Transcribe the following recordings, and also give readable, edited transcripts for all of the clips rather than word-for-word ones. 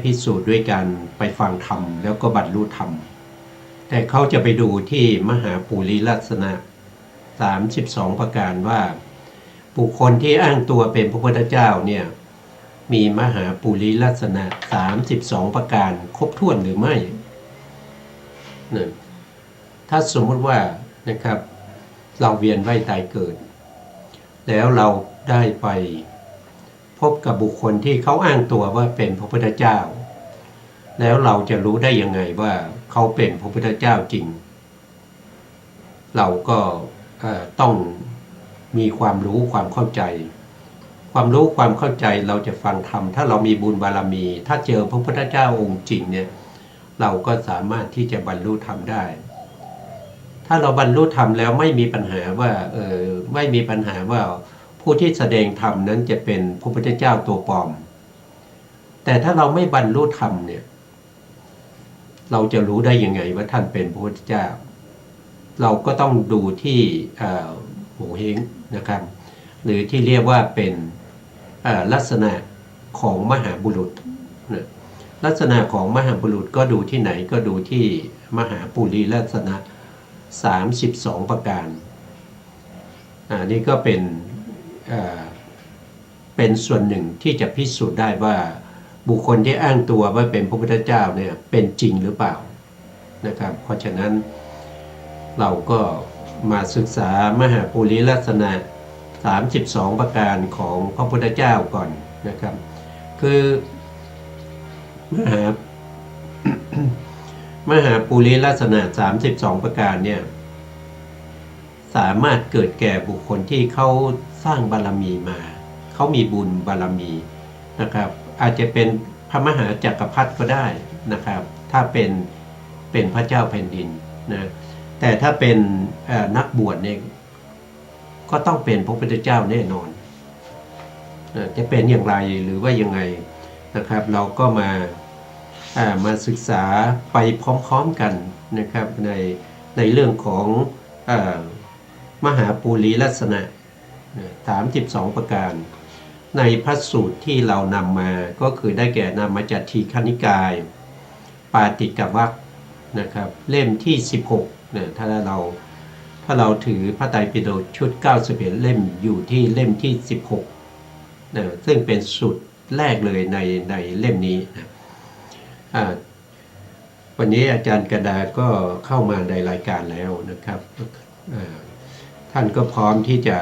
พิสูจน์ด้วยการไปฟังธรรมแล้วก็บรรลุธรรมแต่เขาจะไปดูที่มหาปุริลักษณะ32ประการว่าบุคคลที่อ้างตัวเป็นพระพุทธเจ้าเนี่ยมีมหาปุริลักษณะ32ประการครบถ้วนหรือไม่นะถ้าสมมติว่านะครับเราเวียนว่ายตายเกิดแล้วเราได้ไปพบกับบุคคลที่เขาอ้างตัวว่าเป็นพระพุทธเจ้าแล้วเราจะรู้ได้ยังไงว่าเขาเป็นพระพุทธเจ้าจริงเราก็ต้องมีความรู้ความเข้าใจความรู้ความเข้าใจเราจะฟังธรรมถ้าเรามีบุญบารมีถ้าเจอพระพุทธเจ้าองค์จริงเนี่ยเราก็สามารถที่จะบรรลุธรรมได้ถ้าเราบรรลุธรรมแล้วไม่มีปัญหาว่าไม่มีปัญหาว่าผู้ที่แสดงธรรมนั้นจะเป็นพระพุทธเจ้าตัวปลอมแต่ถ้าเราไม่บรรลุธรรมเนี่ยเราจะรู้ได้ยังไงว่าท่านเป็นพระพุทธเจ้าเราก็ต้องดูที่โหเฮงนะครับหรือที่เรียกว่าเป็นลักษณะของมหาบุรุษนะลักษณะของมหาบุรุษก็ดูที่ไหนก็ดูที่มหาปุริลักษณะ32ประการนี่ก็เป็นส่วนหนึ่งที่จะพิสูจน์ได้ว่าบุคคลที่อ้างตัวว่าเป็นพระพุทธเจ้าเนี่ยเป็นจริงหรือเปล่านะครับเพราะฉะนั้นเราก็มาศึกษามหาปุริลักษณะ32ประการของพระพุทธเจ้าก่อนนะครับคือมหาปุริลักษณะ32ประการเนี่ยสามารถเกิดแก่บุคคลที่เขาสร้างบารมีมาเขามีบุญบารมีนะครับอาจจะเป็นพระมหาจักรพรรดิก็ได้นะครับถ้าเป็นพระเจ้าแผ่นดินนะแต่ถ้าเป็นนักบวชเนี่ยก็ต้องเป็นพระพุทธเจ้าแน่นอนจะเป็นอย่างไรหรือว่ายังไงนะครับเราก็มาศึกษาไปพร้อมๆกันนะครับในเรื่องของมหาปุริลักษณะ32ประการในพระสูตรที่เรานำมาก็คือได้แก่นำมาจากทีฆนิกายปาติกวรรคนะครับเล่มที่16นะถ้าเราถือพระไตรปิฎกชุด91เล่มอยู่ที่เล่มที่16นะซึ่งเป็นสูตรแรกเลยในเล่มนี้นะวันนี้อาจารย์กระดาก็เข้ามาในรายการแล้วนะครับท่านก็พร้อมที่จะ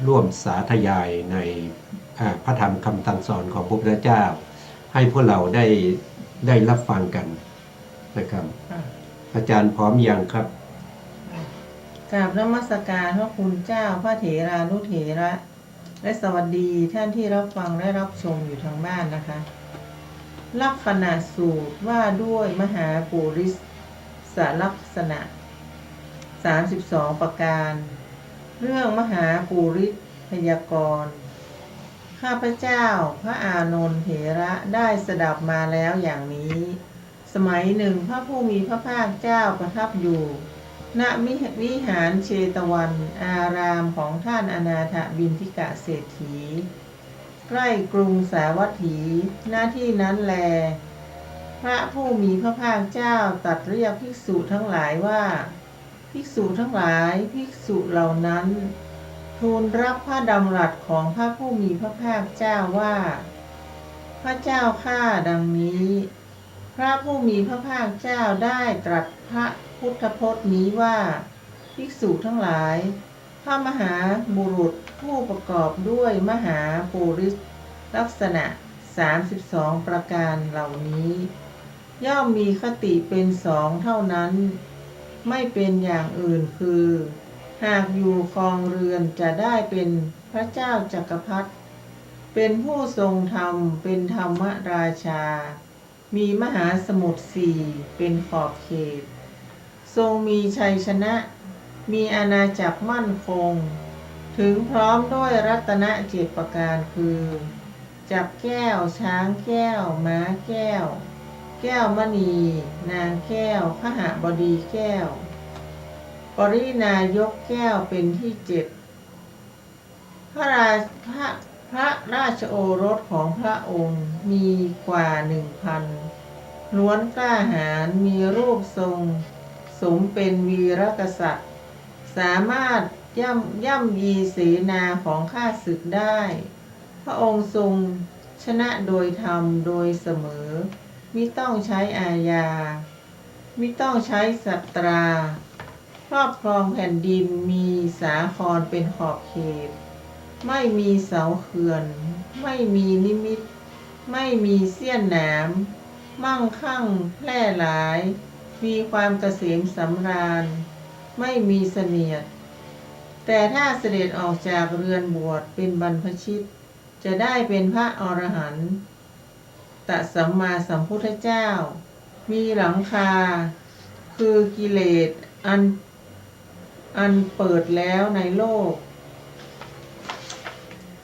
ร่วมสาธยายในพระธรรมคำสั่งสอนของพระพุทธเจ้าให้พวกเราได้รับฟังกันนะครับอาจารย์พร้อมยังครับกราบนมัสการพระคุณเจ้าพระเถรานุเถระและสวัสดีท่านที่รับฟังและรับชมอยู่ทางบ้านนะคะลักษณะสูตรว่าด้วยมหาปุริสลักษณะ32ประการเรื่องมหาปุริสพยากรณ์ข้าพเจ้าพระอานนท์เถระได้สดับมาแล้วอย่างนี้สมัยหนึ่งพระผู้มีพระภาคเจ้าประทับอยู่ณวิหารเชตวันอารามของท่านอนาถบิณฑิกเศรษฐีใกล้กรุงสาวัตถีหน้าที่นั้นแลพระผู้มีพระภาคเจ้าตรัสเรียกภิกษุทั้งหลายว่าภิกษุทั้งหลายภิกษุเหล่านั้นทูลรับพระดำรัสของพระผู้มีพระภาคเจ้าว่าพระเจ้าข้าดังนี้พระผู้มีพระภาคเจ้าได้ตรัสพระพุทธพจน์นี้ว่าภิกษุทั้งหลายพระมหาบุรุษผู้ประกอบด้วยมหาปุริสลักษณะ32ประการเหล่านี้ย่อมมีคติเป็นสองเท่านั้นไม่เป็นอย่างอื่นคือหากอยู่ครองเรือนจะได้เป็นพระเจ้าจักรพรรดิเป็นผู้ทรงธรรมเป็นธรรมราชามีมหาสมุทรสี่เป็นขอบเขตทรงมีชัยชนะมีอาณาจักรมั่นคงถึงพร้อมด้วยรัตน7ประการคือจับแก้วช้างแก้วม้าแก้วแก้วมณีนางแก้วขหบดีแก้วปรินายกแก้วเป็นที่7พระ พระราชโอรสของพระองค์มีกว่า1,000ล้วนกล้าหาญมีรูปทรงสมเป็นวีรกษัตริย์สามารถย่ำยีเสนาของข้าศึกได้ พระองค์ทรงชนะโดยธรรมโดยเสมอมิต้องใช้อาญามิต้องใช้สัตราครอบครองแผ่นดินมีสาครเป็นขอบเขตไม่มีเสาเขื่อนไม่มีนิมิตไม่มีเสี้ยนหนามมั่งคั่งแพร่หลายมีความเกษมสำราญไม่มีเสนียดแต่ถ้าเสด็จออกจากเรือนบวชเป็นบรรพชิตจะได้เป็นพระอรหันตสัมมาสัมพุทธเจ้ามีหลังคาคือกิเลสอันเปิดแล้วในโลก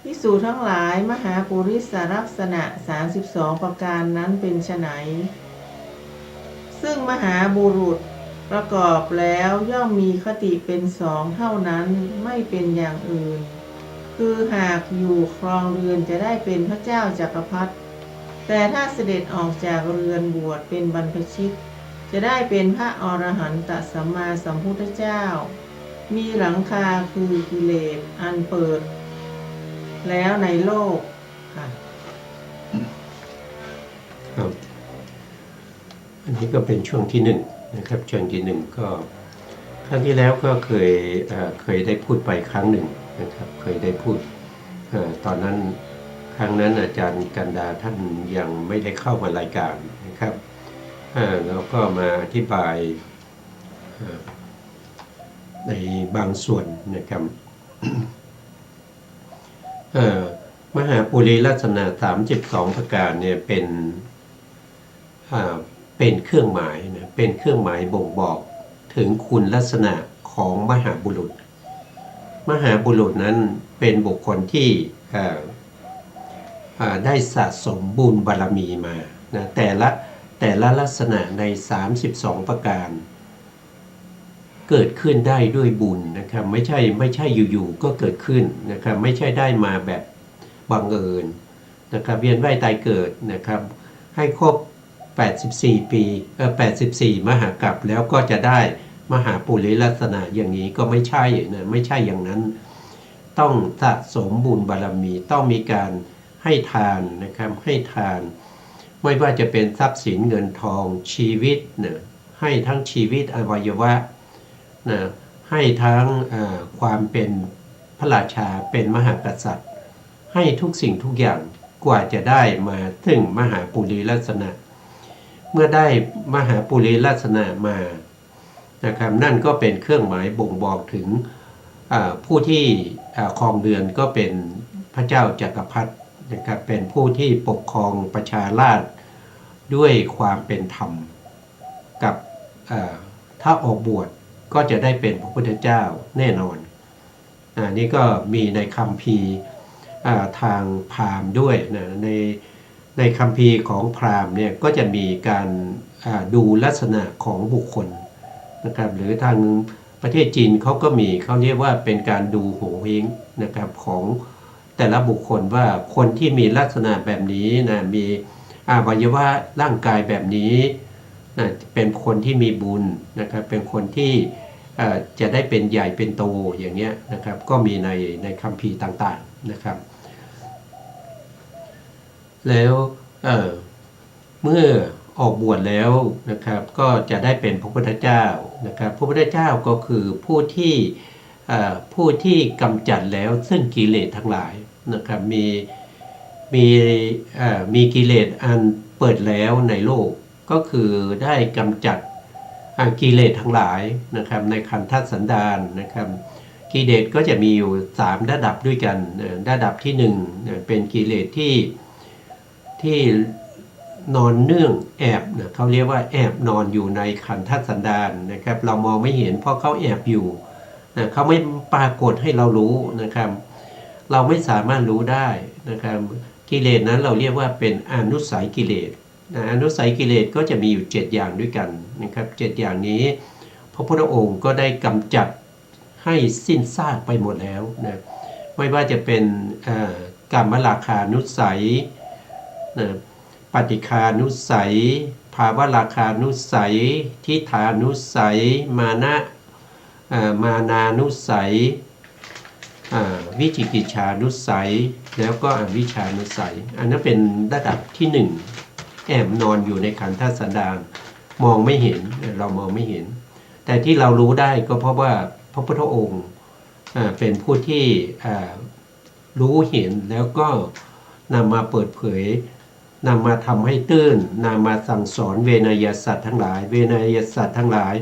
ภิกษุทั้งหลายมหาปุริสลักษณะ32ประการนั้นเป็นไฉนซึ่งมหาบุรุษประกอบแล้วย่อมมีคติเป็นสองเท่านั้นไม่เป็นอย่างอื่นคือหากอยู่ครองเรือนจะได้เป็นพระเจ้าจักรพรรดิแต่ถ้าเสด็จออกจากเรือนบวชเป็นบรรพชิตจะได้เป็นพระอรหันตสัมมาสัมพุทธเจ้ามีหลังคาคือกิเลสอันเปิดแล้วในโลกค่ะครับอันนี้ก็เป็นช่วงที่หนึ่งนะครับช่วงที่หนึ่งก็ครั้งที่แล้วก็เคยได้พูดไปครั้งหนึ่งนะครับเคยได้พูดตอนนั้นครั้งนั้นอาจารย์กันดาท่านยังไม่ได้เข้ามารายการนะครับแล้วก็มาอธิบายในบางส่วนนะครับ มหาปุริลักษณะ32ประการเนี่ยเป็นเครื่องหมายนะเป็นเครื่องหมายบ่งบอกถึงคุณลักษณะของมหาบุรุษมหาบุรุษนั้นเป็นบุคคลที่ได้สะสมบุญบารมีมานะแต่ละลักษณะใน32ประการเกิดขึ้นได้ด้วยบุญนะครับไม่ใช่อยู่ๆก็เกิดขึ้นนะครับไม่ใช่ได้มาแบบบังเอิญนะครับเวียนว่ายตายเกิดนะครับให้ครบ84ปี84มหากาพย์แล้วก็จะได้มหาปุริลักษณะอย่างนี้ก็ไม่ใช่นะไม่ใช่อย่างนั้นต้องสะสมบุญบารมีต้องมีการให้ทานนะครับให้ทานไม่ว่าจะเป็นทรัพย์สินเงินทองชีวิตนะให้ทั้งชีวิตอวัยวะนะให้ทั้งความเป็นพระราชาเป็นมหากษัตริย์ให้ทุกสิ่งทุกอย่างกว่าจะได้มาถึงมหาปุริลักษณะเมื่อได้มหาปุริลักษณะมานะครับนั่นก็เป็นเครื่องหมายบ่งบอกถึงผู้ที่ครองเรือนก็เป็นพระเจ้าจักรพรรดินะครับเป็นผู้ที่ปกครองประชาราษฎร์ด้วยความเป็นธรรมกับถ้าออกบวชก็จะได้เป็นพระพุทธเจ้าแน่นอนนี่ก็มีในคัมภีร์ทางพราหมณ์ด้วยนะในคัมภีร์ของพราหมณ์เนี่ยก็จะมีการดูลักษณะของบุคคลนะครับหรือทางประเทศจีนเขาก็มีเขาเรียกว่าเป็นการดูโหเฮงนะครับของแต่ละบุคคลว่าคนที่มีลักษณะแบบนี้นะมีอวัยวะร่างกายแบบนี้นะเป็นคนที่มีบุญนะครับเป็นคนที่จะได้เป็นใหญ่เป็นโตอย่างเงี้ยนะครับก็มีในคัมภีร์ต่างๆนะครับแล้วเมื่อออกบวชแล้วนะครับก็จะได้เป็นพระพุทธเจ้านะครับพระพุทธเจ้าก็คือผู้ที่กำจัดแล้วซึ่งกิเลสทั้งหลายนะครับมีกิเลสอันเปิดแล้วในโลกก็คือได้กำจัดกิเลสทั้งหลายนะครับในขันธสันดานนะครับกิเลสก็จะมีอยู่3ระดับด้วยกันระดับที่1เป็นกิเลสที่นอนเนื่องแอบนะเขาเรียกว่าแอบนอนอยู่ในขันธสันดานนะครับเรามองไม่เห็นเพราะเขาแอบอยู่นะเขาไม่ปรากฏให้เรารู้นะครับเราไม่สามารถรู้ได้นะครับกิเลสนั้นเราเรียกว่าเป็นอนุสัยกิเลสอนุสัยกิเลสก็จะมีอยู่7อย่างด้วยกันนะครับ7อย่างนี้พระพุทธองค์ก็ได้กำจัดให้สิ้นซากไปหมดแล้วนะไม่ว่าจะเป็น กรรมราคานุสัยนะปฏิคานุสัยภาวราคานุสัยทิฏฐานุสัยมานานุสัยวิจิกิจฉานุสัยแล้วก็อวิชชานุสัยอันนั้นเป็นระดับที่หนึ่งแอบนอนอยู่ในขันธสันดานมองไม่เห็นเรามองไม่เห็นแต่ที่เรารู้ได้ก็เพราะว่าพระพุทธองค์เป็นผู้ที่รู้เห็นแล้วก็นำมาเปิดเผยนำมาทำให้ตื้นนำมาสั่งสอนเวนยสัตว์ทั้งหลายเวนยสัตว์ทั้งหลาย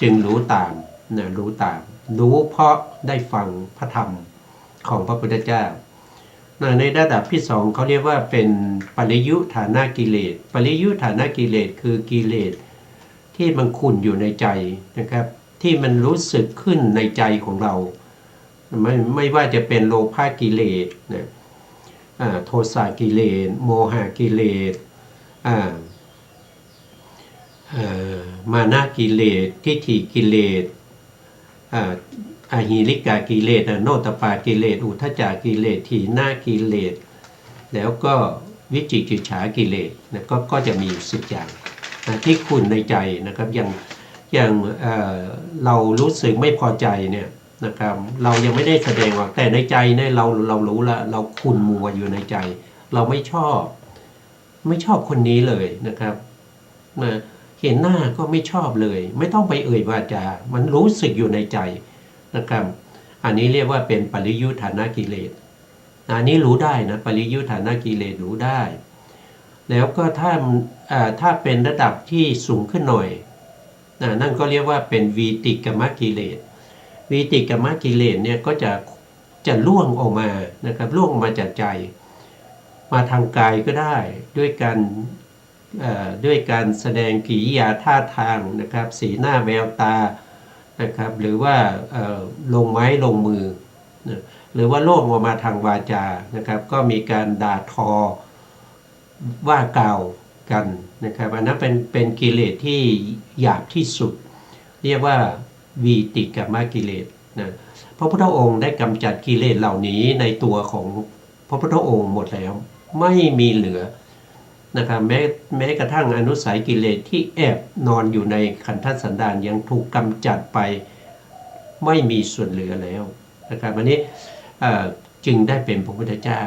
จึงรู้ตามรู้เพราะได้ฟังพระธรรมของพระพุทธเจ้าในระดับที่สองเขาเรียกว่าเป็นปริยุฐานะกิเลสปริยุฐานะกิเลสคือกิเลสที่มันขุ่นอยู่ในใจนะครับที่มันรู้สึกขึ้นในใจของเราไม่ว่าจะเป็นโลภะกิเลสนะโทสะกิเลสโมหะกิเลสมานะกิเลสทิฏฐิกิเลสอหิริกากิเลสโนตปากิเลสอุทธัจจกิเลสถีนากิเลสแล้วก็วิจิกิจฉากิเลสนะก็จะมี10อย่างที่ขุ่นในใจนะครับอย่างเรารู้สึกไม่พอใจเนี่ยนะครับเรายังไม่ได้แสดงออกแต่ในใจเนี่ยเรารู้ละเราขุ่นมัวอยู่ในใจเราไม่ชอบคนนี้เลยนะครับเห็นหน้าก็ไม่ชอบเลยไม่ต้องไปเอ่ยวาจามันรู้สึกอยู่ในใจนะครับอันนี้เรียกว่าเป็นปริยุทธานะกิเลสอันนี้รู้ได้นะปริยุทธานะกิเลสรู้ได้แล้วก็ถ้าเป็นระดับที่สูงขึ้นหน่อยนั่นก็เรียกว่าเป็นวีติกมกิเลสวีติกมกิเลสเนี่ยก็จะล่วงออกมานะครับล่วงมาจากใจมาทางกายก็ได้ด้วยการแสดงกิริยาท่าทางนะครับสีหน้าแววตานะครับหรือว่าลงไม้ลงมือนะหรือว่าล่วงออกมาทางวาจานะครับก็มีการด่าทอว่ากล่าวกันนะครับอันนั้นเป็นกิเลสที่หยาบที่สุดเรียกว่าวีติกมกิเลสนะพระพุทธองค์ได้กำจัดกิเลสเหล่านี้ในตัวของพระพุทธองค์หมดแล้วไม่มีเหลือนะครับแม้กระทั่งอนุสัยกิเลสที่แอบนอนอยู่ในขันธสันดานยังถูกกำจัดไปไม่มีส่วนเหลือแล้วนะครับวันนี้จึงได้เป็นพระพุทธเจ้า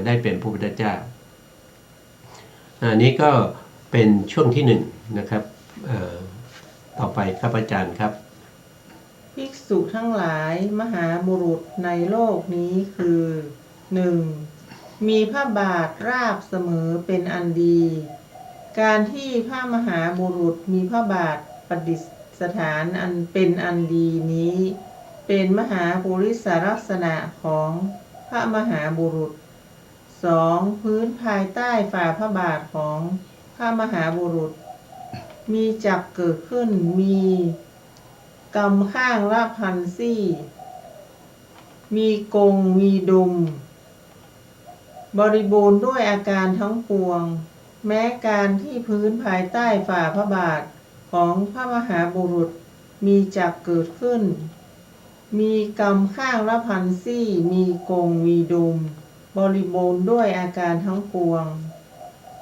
ได้เป็นพระพุทธเจ้าอันนี้ก็เป็นช่วงที่หนึ่งนะครับต่อไปครับอาจารย์ครับภิกษุทั้งหลายมหาบุรุษในโลกนี้คือ 1. มีพระบาทราบเสมอเป็นอันดีการที่พระมหาบุรุษมีพระบาทประดิษฐานอันเป็นอันดีนี้เป็นมหาปุริสลักษณะของพระมหาบุรุษ 2. พื้นภายใต้ฝ่าพระบาทของพระมหาบุรุษมีจักเกิดขึ้นมีกำข้างละพันซี่มีกงมีดุมบริบูรณ์ด้วยอาการทั้งปวงแม้การที่พื้นภายใต้ฝ่าพระบาทของพระมหาบุรุษมีจักเกิดขึ้นมีกำข้างละพันซี่มีกงมีดุมบริบูรณ์ด้วยอาการทั้งปวง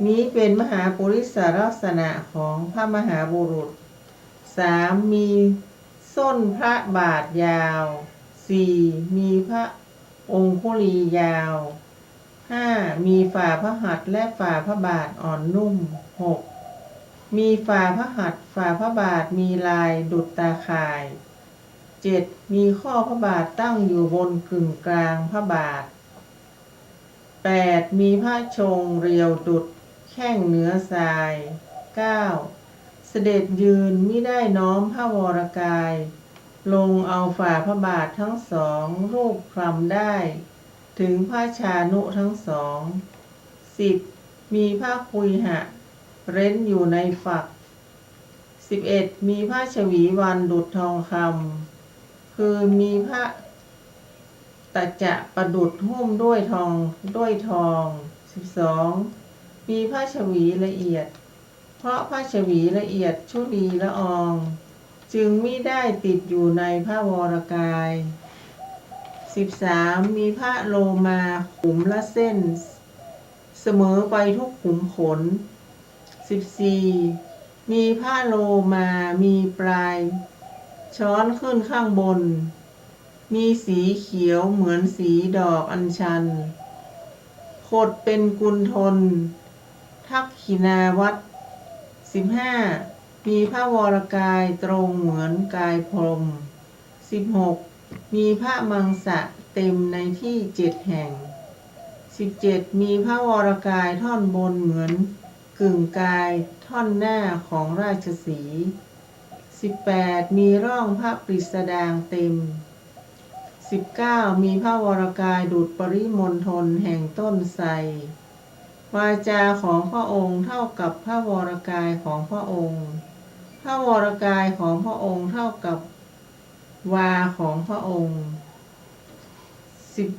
นี้เป็นมหาปุริสลักษณะของพระมหาบุรุษ 3. มีส้นพระบาทยาว 4. มีพระองคุลียาว 5. มีฝ่าพระหัตถ์และฝ่าพระบาทอ่อนนุ่ม 6. มีฝ่าพระหัตถ์ฝ่าพระบาทมีลายดุจตาข่าย 7. มีข้อพระบาทตั้งอยู่บนกึ่งกลางพระบาท 8. มีพระชงเรียวดุจแข้งเนื้อทราย 9. เสด็จยืนมิได้น้อมพระวรกายลงเอาฝ่าพระบาททั้งสองรูปคลำได้ถึงพระชานุทั้งสอง 10. มีพระคุยหะเร้นอยู่ในฝัก 11. มีพระชวีวันดุจทองคำคือมีพระตะจะประดุจหุ้มด้วยทอง 12. มีพระชวีละเอียดเพราะพระชวีละเอียดชุลีละอองจึงมิได้ติดอยู่ในพระวรกาย 13มีพระโลมาขุมละเส้นเสมอไปทุกขุมขน14มีพระโลมามีปลายช้อนขึ้นข้างบนมีสีเขียวเหมือนสีดอกอัญชันขดเป็นกุลทนทักขินาวัตร15มีพระวรกายตรงเหมือนกายพรหม16มีพระมังสะเต็มในที่7แห่ง17มีพระวรกายท่อนบนเหมือนกึ่งกายท่อนหน้าของราชสีห์18มีร่องพระปริสดางเต็ม19มีพระวรกายดุจปริมณฑลแห่งต้นไทรวาจาของพระองค์เท่ากับพระวรกายของพระองค์พระวรกายของพระองค์เท่ากับวาของพระองค์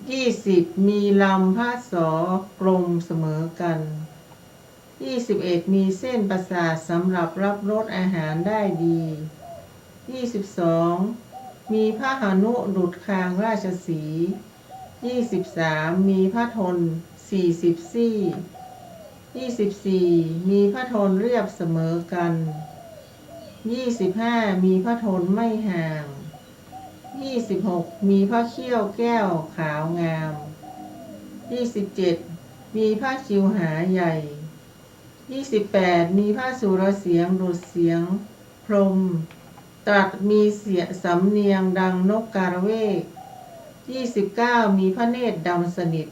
20มีลำพระศอกลมเสมอกัน21มีเส้นประสาทสำหรับรับรสอาหารได้ดี22มีพระหนุดุจคางราชสีห์23มีพระทน40ซี่24มีพระทนเรียบเสมอกัน25มีพระทนไม่ห่าง26มีพระเขี้ยวแก้วขาวงาม27มีพระชิวหาใหญ่28มีพระสุรเสียงดุจเสียงพรหมตรัสมีเสียงสำเนียงดังนกกาเวก29มีพระเนตรดำสนิท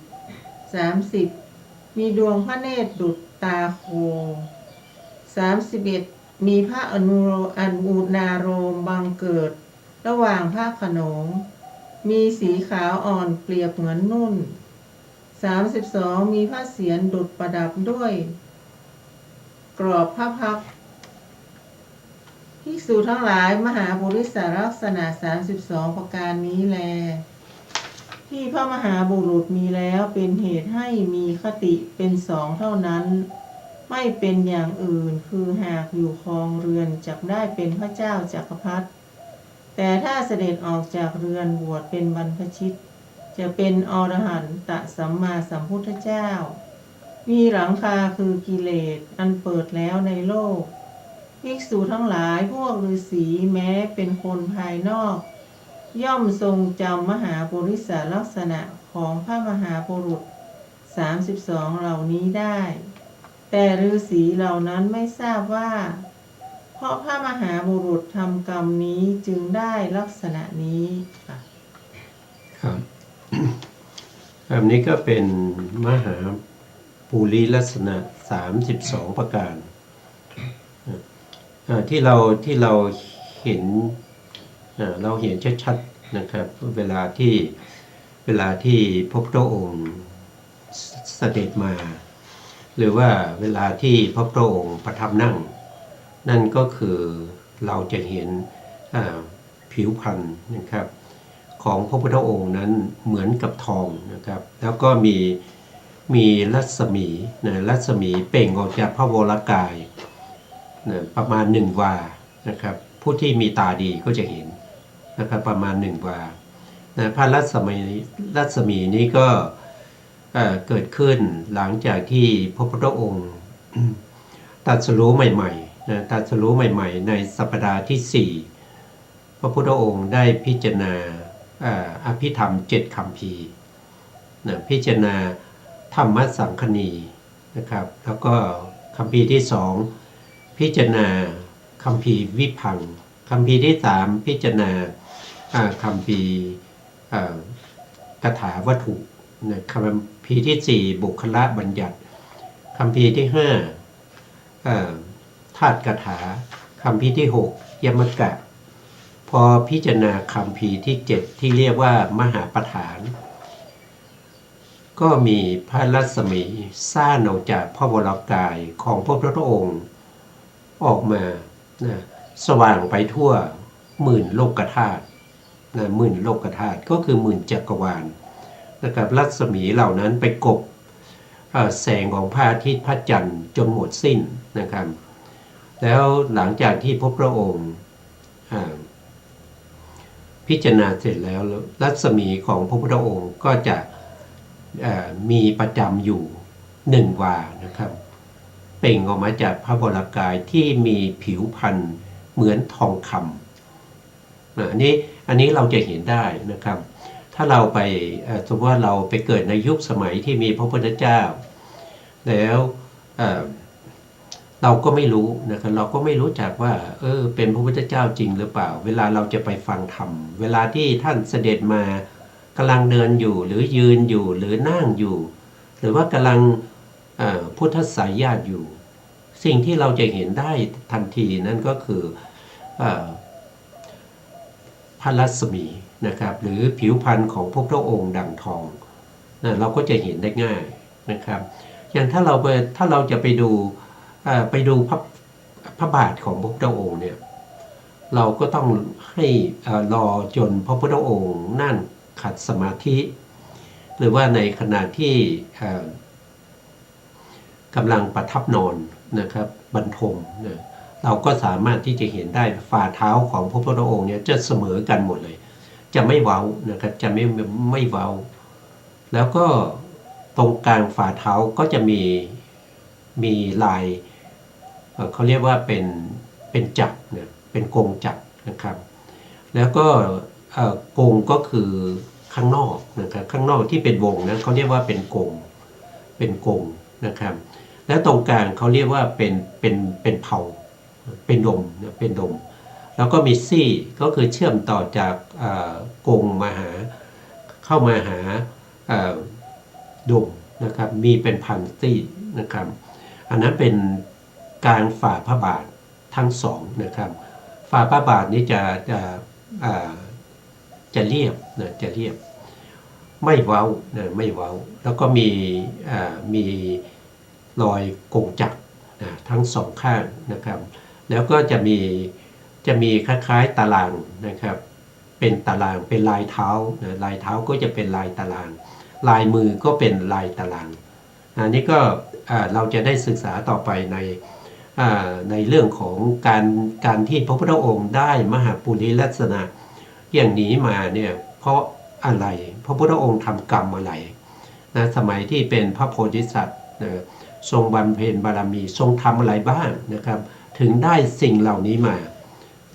30มีดวงพระเนตรดุจตาโค31มีพระอนุนารมบังเกิดระหว่างพระโขนงมีสีขาวอ่อนเปรียบเหมือนนุ่น32มีพระเศียรดุจประดับด้วยกรอบพระพักตร์ภิกษุทั้งหลายมหาปุริสลักษณะ32ประการนี้แลที่พระมหาบุรุษมีแล้วเป็นเหตุให้มีคติเป็น2เท่านั้นไม่เป็นอย่างอื่นคือหากอยู่ครองเรือนจักได้เป็นพระเจ้าจักรพรรดิแต่ถ้าเสด็จออกจากเรือนบวชเป็นบรรพชิตจะเป็นอรหันตสัมมาสัมพุทธเจ้ามีหลังคาคือกิเลสอันเปิดแล้วในโลกภิกษุทั้งหลายพวกฤาษีแม้เป็นคนภายนอกย่อมทรงจำมหาปุริสลักษณะของพระมหาบุรุษ32เหล่านี้ได้แต่ฤาษีเหล่านั้นไม่ทราบว่าเพราะพระมหาบุรุษทำกรรมนี้จึงได้ลักษณะนี้ค่ะครับแบบนี้ก็เป็นมหาปุริลักษณะ32ประการที่เราเห็นเราเห็นชัดๆนะครับเวลาที่พระพุทธองค์เสด็จมาหรือว่าเวลาที่พระพุทธองค์ประทับนั่นก็คือเราจะเห็นผิวพรรณนะครับของพระพุทธองค์นั้นเหมือนกับทองนะครับแล้วก็มีรัศมีรัศมีเปล่งออกจากพระวรกายประมาณ1 วานะครับผู้ที่มีตาดีก็จะเห็นนะครับประมาณ1 วาพระรัศมีนี้ก็เกิดขึ้นหลังจากที่พระพุทธองค์ตรัสรู้ใหม่ๆตรัสรู้ใหม่ๆในสัปดาห์ที่4พระพุทธองค์ได้พิจารณาอภิธรรม7 คัมภีร์พิจารณาธรรมสังคณีนะครับแล้วก็คัมภีร์ที่2พิจารณาคัมภีร์วิพังค์คัมภีร์ที่3พิจารณาคัมภีร์คาถาวัตถุคัมภีร์ที่4บุคละบัญญัติคัมภีร์ที่5ธาตุคาถาคัมภีร์ที่6ยมกะพอพิจารณาคัมภีร์ที่7ที่เรียกว่ามหาปฐานก็มีพระรัศมีซ่านออกจากพระวรกายของพระพุทธองค์ออกมาสว่างไปทั่ว10,000 โลกธาตุ10,000 โลกธาตุก็คือ10,000 จักรวาลนะครับรัศมีเหล่านั้นไปกบแสงของพระอาทิตย์พระจันทร์จนหมดสิ้นนะครับแล้วหลังจากที่พระพุทธองค์ พิจารณาเสร็จแล้วรัศมีของพระพุทธองค์ก็จะมีประจำอยู่1 วานะครับเปล่งออกมาจากพระวรากายที่มีผิวพรรณเหมือนทองคำอันนี้เราจะเห็นได้นะครับถ้าเราไปสมมติว่าเราไปเกิดในยุคสมัยที่มีพระพุทธเจ้าแล้วเราก็ไม่รู้นะครับเราก็ไม่รู้จักว่าเป็นพระพุทธเจ้าจริงหรือเปล่าเวลาเราจะไปฟังธรรมเวลาที่ท่านเสด็จมากำลังเดินอยู่หรือยืนอยู่หรือนั่งอยู่หรือว่ากำลังพุทธสายญาติอยู่สิ่งที่เราจะเห็นได้ทันทีนั่นก็คือพระรัศมีนะครับหรือผิวพรรณของพระพุทธองค์ดั่งทองเราก็จะเห็นได้ง่ายนะครับอย่างถ้าเราจะไปดูพระบาทของพระพุทธองค์เนี่ยเราก็ต้องให้รอจนพระพุทธองค์นั่งขัดสมาธิหรือว่าในขณะที่กำลังประทับนอนนะครับบรรทมนะเราก็สามารถที่จะเห็นได้ฝ่าเท้าของพระพุทธองค์เนี่ยจะเสมอกันหมดเลยจะไม่เว้านะครับจะไม่เว้าแล้วก็ตรงกลางฝ่าเท้าก็จะมีลายเขาเรียกว่าเป็นจักรเนี่ยเป็นกงจักรนะครับแล้วก็กงก็คือข้างนอกนะครับข้างนอกที่เป็นวงนะเขาเรียกว่าเป็นกงนะครับแล้วตรงกลางเขาเรียกว่าเป็นเผาเป็นดมเป็นดมแล้วก็มีซี่ก็คือเชื่อมต่อจากกงเข้ามาหาดมนะครับมีเป็นพันซี่นะครับอันนั้นเป็นกลางฝ่าพระบาททั้งสองนะครับฝ่าพระบาทนี้จะเรียบนะจะเรียบไม่เว้านะไม่เว้าแล้วก็มีรอยกงจักรนะทั้งสองข้างนะครับแล้วก็จะมีคล้ายๆตารางนะครับเป็นตารางเป็นลายเท้านะลายเท้าก็จะเป็นลายตารางลายมือก็เป็นลายตารางอันนี้ก็เราจะได้ศึกษาต่อไปในเรื่องของการที่พระพุทธองค์ได้มหาปุริลักษณะอย่างนี้มาเนี่ยเพราะอะไรพระพุทธองค์ทำกรรมอะไรนะสมัยที่เป็นพระโพธิสัตว์ทรงบำเพ็ญบารมีทรงทำอะไรบ้างนะครับถึงได้สิ่งเหล่านี้มา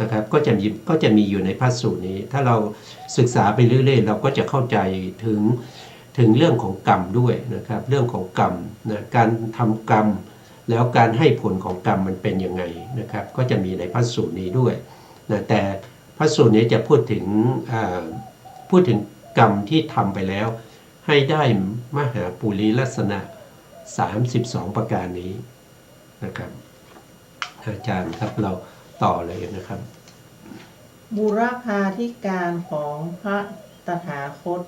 นะครับก็จะมีอยู่ในพระสูตรนี้ถ้าเราศึกษาไปเรื่อยๆเราก็จะเข้าใจถึงเรื่องของกรรมด้วยนะครับเรื่องของกรรมนะการทำกรรมแล้วการให้ผลของกรรมมันเป็นยังไงนะครับก็จะมีในพระสูตรนี้ด้วยนะแต่พระสูตรนี้จะพูดถึงกรรมที่ทำไปแล้วให้ได้มหาปุริลักษณะ32ประการนี้นะครับอาจารย์ครับเราต่อเลยนะครับบุรพาธิการของพระตถาคต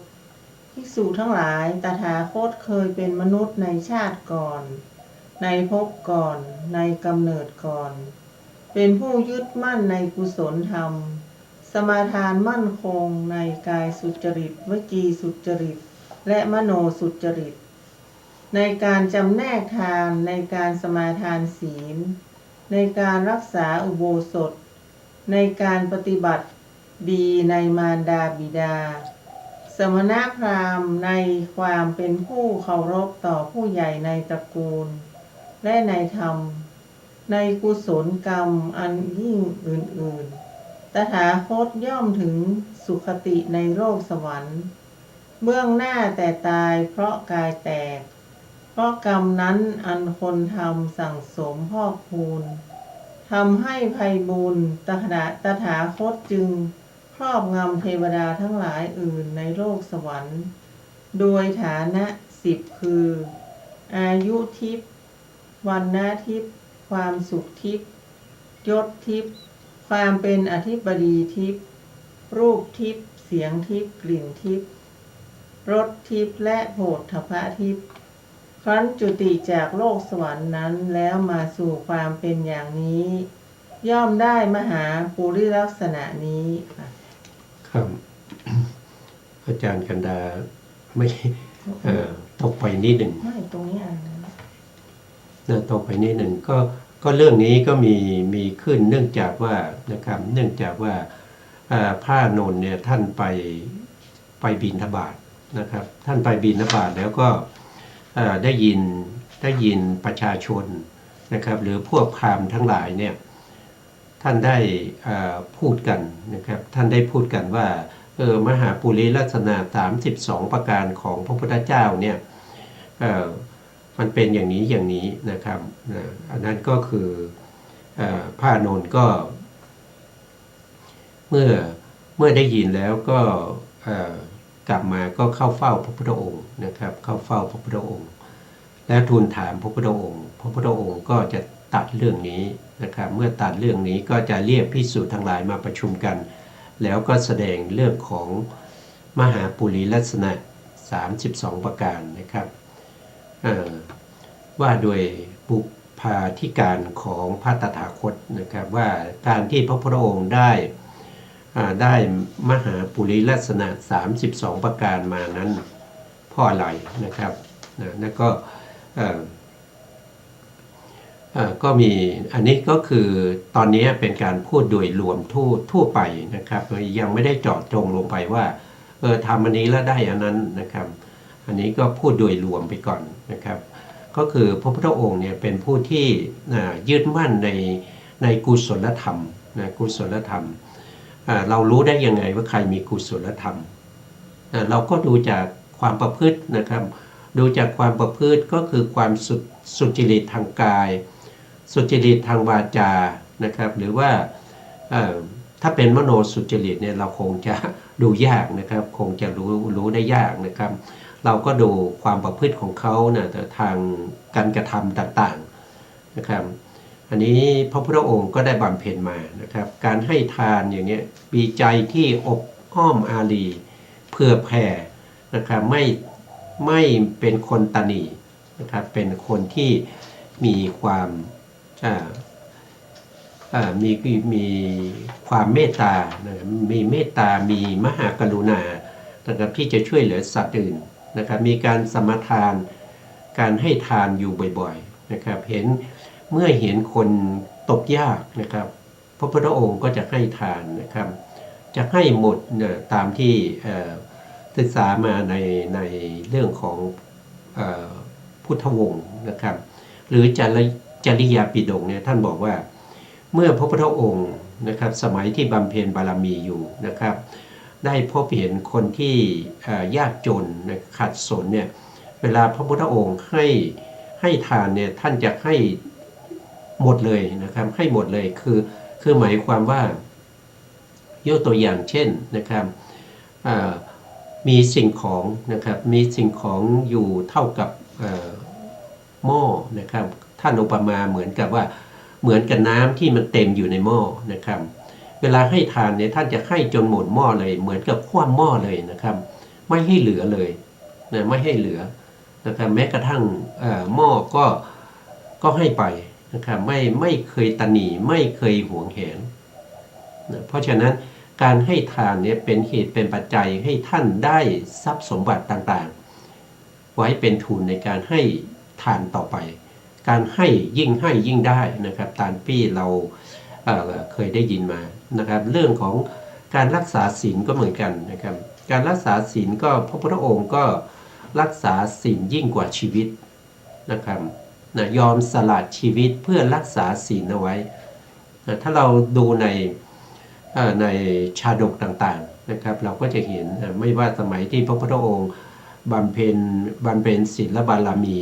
ภิกษุทั้งหลายตถาคตเคยเป็นมนุษย์ในชาติก่อนในภพก่อนในกำเนิดก่อนเป็นผู้ยึดมั่นในกุศลธรรมสมาทานมั่นคงในกายสุจริตวจีสุจริตและมโนสุจริตในการจำแนกทานในการสมาทานศีลในการรักษาอุโบสถในการปฏิบัติดีในมารดาบิดาสมณพราหมณ์ในความเป็นผู้เคารพต่อผู้ใหญ่ในตระกูลและในธรรมในกุศลกรรมอันยิ่งอื่นๆตถาคตย่อมถึงสุคติในโลกสวรรค์เบื้องหน้าแต่ตายเพราะกายแตกเพราะกรรมนั้นอันคนทำสั่งสมพอกพูนทำให้ไพบูลย์ตถาคตจึงครอบงำเทวดาทั้งหลายอื่นในโลกสวรรค์โดยฐานะ10คืออายุทิพย์วรรณทิพย์ความสุขทิพย์ยศทิพย์ความเป็นอธิบดีทิพย์รูปทิพย์เสียงทิพย์กลิ่นทิพย์รสทิพย์และโผฏฐัพพทิพย์ครั้นจุติจากโลกสวรรค์นั้นแล้วมาสู่ความเป็นอย่างนี้ย่อมได้มหาปุริลักษณะนี้ครับอาจารย์กันดาไม่ตกไปนิดหนึ่งไม่ตรงนี้ตกไปนิดหนึ่งก็เรื่องนี้ก็มีขึ้นเนื่องจากว่านะครับเนื่องจากว่า พระอานนท์เนี่ยท่านไปบิณฑบาตนะครับท่านไปบิณฑบาตแล้วก็ได้ยินประชาชนนะครับหรือพวกพราหมณ์ทั้งหลายเนี่ยท่านได้พูดกันนะครับท่านได้พูดกันว่ามหาปุริลักษณะ32ประการของพระพุทธเจ้าเนี่ยมันเป็นอย่างนี้นะครับอันนั้นก็คือพระอานนท์ก็เมื่อได้ยินแล้วก็กลับมาก็เข้าเฝ้าพระพุทธองค์นะครับเข้าเฝ้าพระพุทธองค์และทูลถามพระพุทธองค์พระพุทธองค์ก็จะตัดเรื่องนี้นะครับเมื่อตัดเรื่องนี้ก็จะเรียกภิกษุทั้งหลายมาประชุมกันแล้วก็แสดงเรื่องของมหาปุริลักษณะ32ประการนะครับว่าโดยบุพาธิการของพระตถาคตนะครับว่าการที่พระพุทธองค์ได้มหาปุริลักษณะ32ประการมานั้นเพราะอะไรนะครับแล้วก็มีอันนี้ก็คือตอนนี้เป็นการพูดโดยรวมทั่วไปนะครับยังไม่ได้เจาะจงลงไปว่าทำอันนี้แล้วได้อันนั้นนะครับอันนี้ก็พูดโดยรวมไปก่อนนะครับก็คือพระพุทธองค์เนี่ยเป็นผู้ที่ยึดมั่นในกุศลธรรมนะกุศลธรรมเรารู้ได้ยังไงว่าใครมีกุศลธรรมเราก็ดูจากความประพฤตินะครับดูจากความประพฤติก็คือความสุจริตทางกายสุจริตทางวาจานะครับหรือว่าถ้าเป็นมโนสุจริตเนี่ยเราคงจะดูยากนะครับคงจะรู้ได้ยากนะครับเราก็ดูความประพฤติของเขานะทางการกระทำต่างๆนะครับอันนี้พระพุทธองค์ก็ได้บำเพ็ญมานะครับการให้ทานอย่างเงี้ยมีใจที่อบอ้อมอารีเพื่อแผ่นะครับไม่เป็นคนตนีนะครับเป็นคนที่มีความมีความเมตตานะครับมีเมตตามีมหากรุณานะครับที่จะช่วยเหลือสัตว์อื่นนะครับมีการสมทานการให้ทานอยู่บ่อยๆนะครับเมื่อเห็นคนตกยากนะครับพระพุทธองค์ก็จะให้ทานนะครับจะให้หมดตามที่ศึกษามาในเรื่องของพุทธวงศ์นะครับหรือจริยาปิฎกเนี่ยท่านบอกว่าเมื่อพระพุทธองค์นะครับสมัยที่บำเพ็ญบารมีอยู่นะครับได้พบเห็นคนที่ยากจนขัดสนเนี่ยเวลาพระพุทธองค์ให้ทานเนี่ยท่านจะให้หมดเลยนะครับให้หมดเลยคือหมายความว่ายกตัวอย่างเช่นนะครับมีสิ่งของนะครับมีสิ่งของอยู่เท่ากับหม้อนะครับท่านอุปมาเหมือนกับน้ำที่มันเต็มอยู่ในหม้อนะครับเวลาให้ทานเนี่ยท่านจะให้จนหมดหม้อเลยเหมือนกับคว่ำหม้อเลยนะครับไม่ให้เหลือเลยนะไม่ให้เหลือนะครับแม้กระทั่งหม้อก็ให้ไปนะครับไม่เคยตนีไม่เคยหวงแหนนะเพราะฉะนั้นการให้ทานเนี่ยเป็นเหตุเป็นปัจจัยให้ท่านได้ทรัพย์สมบัติต่างๆไว้เป็นทุนในการให้ทานต่อไปการให้ยิ่งได้นะครับตามที่เราเคยได้ยินมานะครับเรื่องของการรักษาศีลก็เหมือนกันนะครับการรักษาศีลก็พระพุทธองค์ก็รักษาศีลยิ่งกว่าชีวิตนะครับยอมสละชีวิตเพื่อรักษาศีลเอาไว้ถ้าเราดูในชาดกต่างๆนะครับเราก็จะเห็นไม่ว่าสมัยที่พระพุทธองค์บำเพ็ญศีลบารมี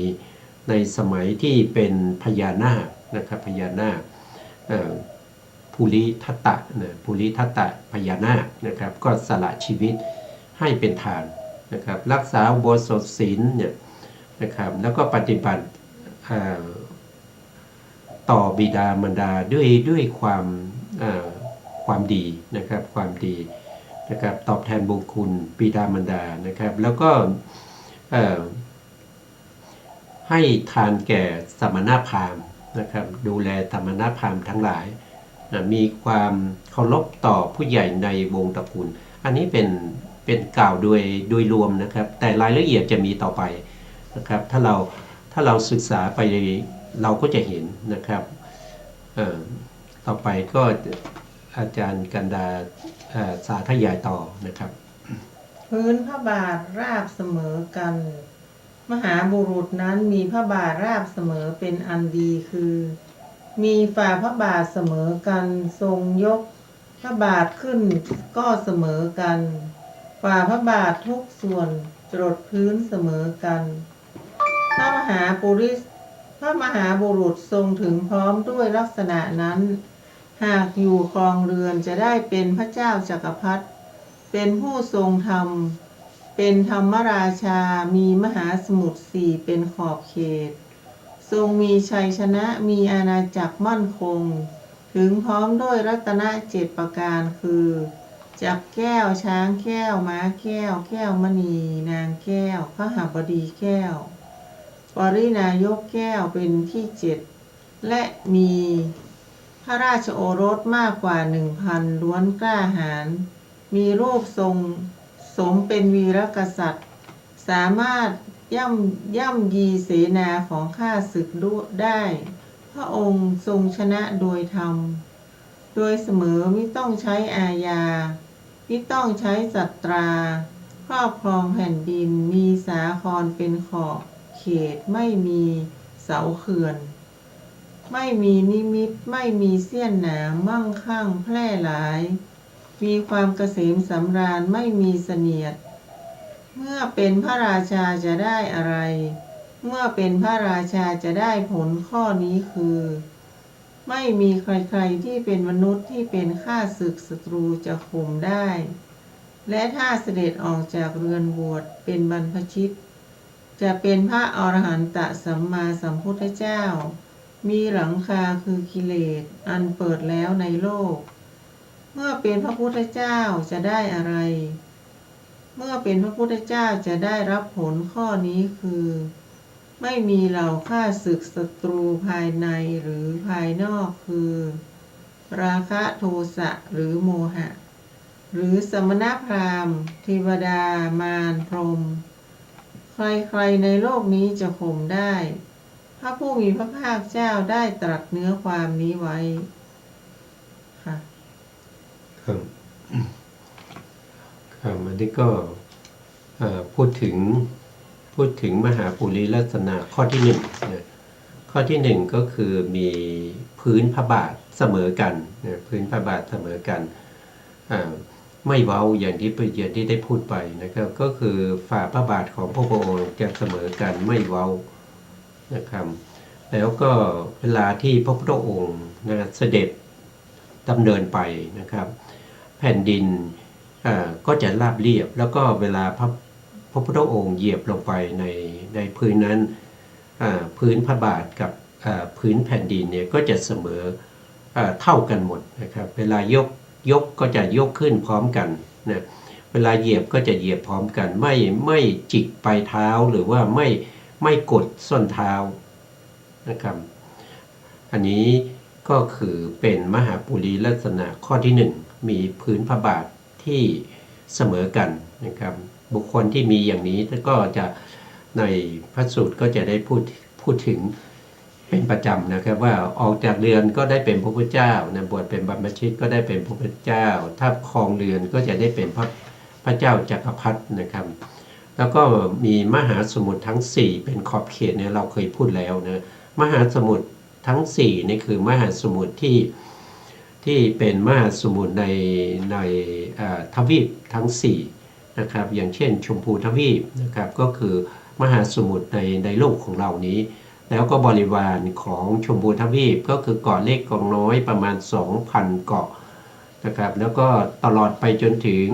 ในสมัยที่เป็นพญานาคนะครับพญานาคภูริทัตตะภูริทัตตะพญานาคนะครับก็สละชีวิตให้เป็นทานนะครับรักษาอุโบสถศีลเนี่ยนะครับแล้วก็ปฏิบัติต่อบิดามารดาด้วยความดีนะครับความดีนะครับตอบแทนบุญคุณบิดามารดานะครับแล้วก็ให้ทานแก่สมณพราหมณ์นะครับดูแลสมณพราหมณ์ทั้งหลายมีความเคารพต่อผู้ใหญ่ในวงตระกูลอันนี้เป็นกล่าวโดยรวมนะครับแต่รายละเอียดจะมีต่อไปนะครับถ้าเราศึกษาไปเราก็จะเห็นนะครับต่อไปก็ อาจารย์กันดาสาธยายต่อนะครับ พื้นพระบาทราบเสมอกัน มหาบุรุษนั้นมีพระบาทราบเสมอเป็นอันดีคือ มีฝ่าพระบาทเสมอกันทรงยกพระบาทขึ้นก็เสมอกัน ฝ่าพระบาททุกส่วนจรดพื้นเสมอกันพระมหาบุรุษทรงถึงพร้อมด้วยลักษณะนั้น หากอยู่ครองเรือนจะได้เป็นพระเจ้าจักรพรรดิเป็นผู้ทรงธรรมเป็นธรรมราชามีมหาสมุทรสี่เป็นขอบเขตทรงมีชัยชนะมีอาณาจักรมั่นคงถึงพร้อมด้วยรัตน7ประการคือจักรแก้วช้างแก้วม้าแก้วแก้วมณีนางแก้วพหบดีแก้วปรินายกแก้วเป็นที่7และมีพระราชโอรสมากกว่า 1,000 ล้วนกล้าหาญมีรูปทรงสมเป็นวีรกษัตริย์สามารถย่ำยีเสนาของข้าศึกได้พระองค์ทรงชนะโดยธรรมโดยเสมอไม่ต้องใช้อาญาไม่ต้องใช้สัตราครอบครองแผ่นดินมีสาครเป็นขอบเขตไม่มีเสาเขื่อนไม่มีนิมิตไม่มีเสี้ยนหนามมั่งคั่งแพร่หลายมีความเกษมสำราญไม่มีเสนียดเมื่อเป็นพระราชาจะได้อะไรเมื่อเป็นพระราชาจะได้ผลข้อนี้คือไม่มีใครๆที่เป็นมนุษย์ที่เป็นข้าศึกศัตรูจะข่มได้และถ้าเสด็จออกจากเรือนบวชเป็นบรรพชิตจะเป็นพระอรหันตสัมมาสัมพุทธเจ้ามีหลังคาคือกิเลสอันเปิดแล้วในโลกเมื่อเป็นพระพุทธเจ้าจะได้อะไรเมื่อเป็นพระพุทธเจ้าจะได้รับผลข้อนี้คือไม่มีเหล่าข้าศึกศัตรูภายในหรือภายนอกคือราคะโทสะหรือโมหะหรือสมณพราหมณ์เทวดามารพรหมใครๆในโลกนี้จะข่มได้พระผู้มีพระภาคเจ้าได้ตรัสเนื้อความนี้ไว้ค่ะครับครับอันนี้ก็พูดถึงมหาปุริลักษณะข้อที่1นะข้อที่1ก็คือมีพื้นพระบาทเสมอกันนะพื้นพระบาทเสมอกันไม่เว้าอย่างที่ได้พูดไปนะครับก็คือฝ่าพระบาทของพระองค์จะเสมอกันไม่เว้านะครับแล้วก็เวลาที่พระพุทธองค์นะเสด็จดำเนินไปนะครับแผ่นดินก็จะราบเรียบแล้วก็เวลาพระพุทธองค์เหยียบลงไปในพื้นนั้นพื้นพระบาทกับพื้นแผ่นดินเนี่ยก็จะเสมอเท่ากันหมดนะครับเวลายกก็จะยกขึ้นพร้อมกันนะเวลาเหยียบก็จะเหยียบพร้อมกันไม่จิกปลายเท้าหรือว่าไม่กดส้นเท้านะครับอันนี้ก็คือเป็นมหาปุริลักษณะข้อที่1มีพื้นพระบาทที่เสมอกันนะครับบุคคลที่มีอย่างนี้ก็จะในพระสูตรก็จะได้พูดถึงเป็นประจำนะครับว่าออกจากเรือนก็ได้เป็นพระพุทธเจ้านะบวชเป็นบรรพชิตก็ได้เป็นพระพุทธเจ้าถ้าครองเรือนก็จะได้เป็นพระเจ้าจักรพรรดินะครับแล้วก็มีมหาสมุทรทั้ง4เป็นขอบเขตเนี่ยเราเคยพูดแล้วนะมหาสมุทรทั้ง4นี่คือมหาสมุทรที่เป็นมหาสมุทรในทวีปทั้ง4นะครับอย่างเช่นชมพูทวีปนะครับก็คือมหาสมุทรในโลกของเรานี้แล้วก็บริวารของชมพูทวีปก็คือเกาะเล็กเกาะน้อยประมาณ 2,000 เกาะนะครับแล้วก็ตลอดไปจนถึง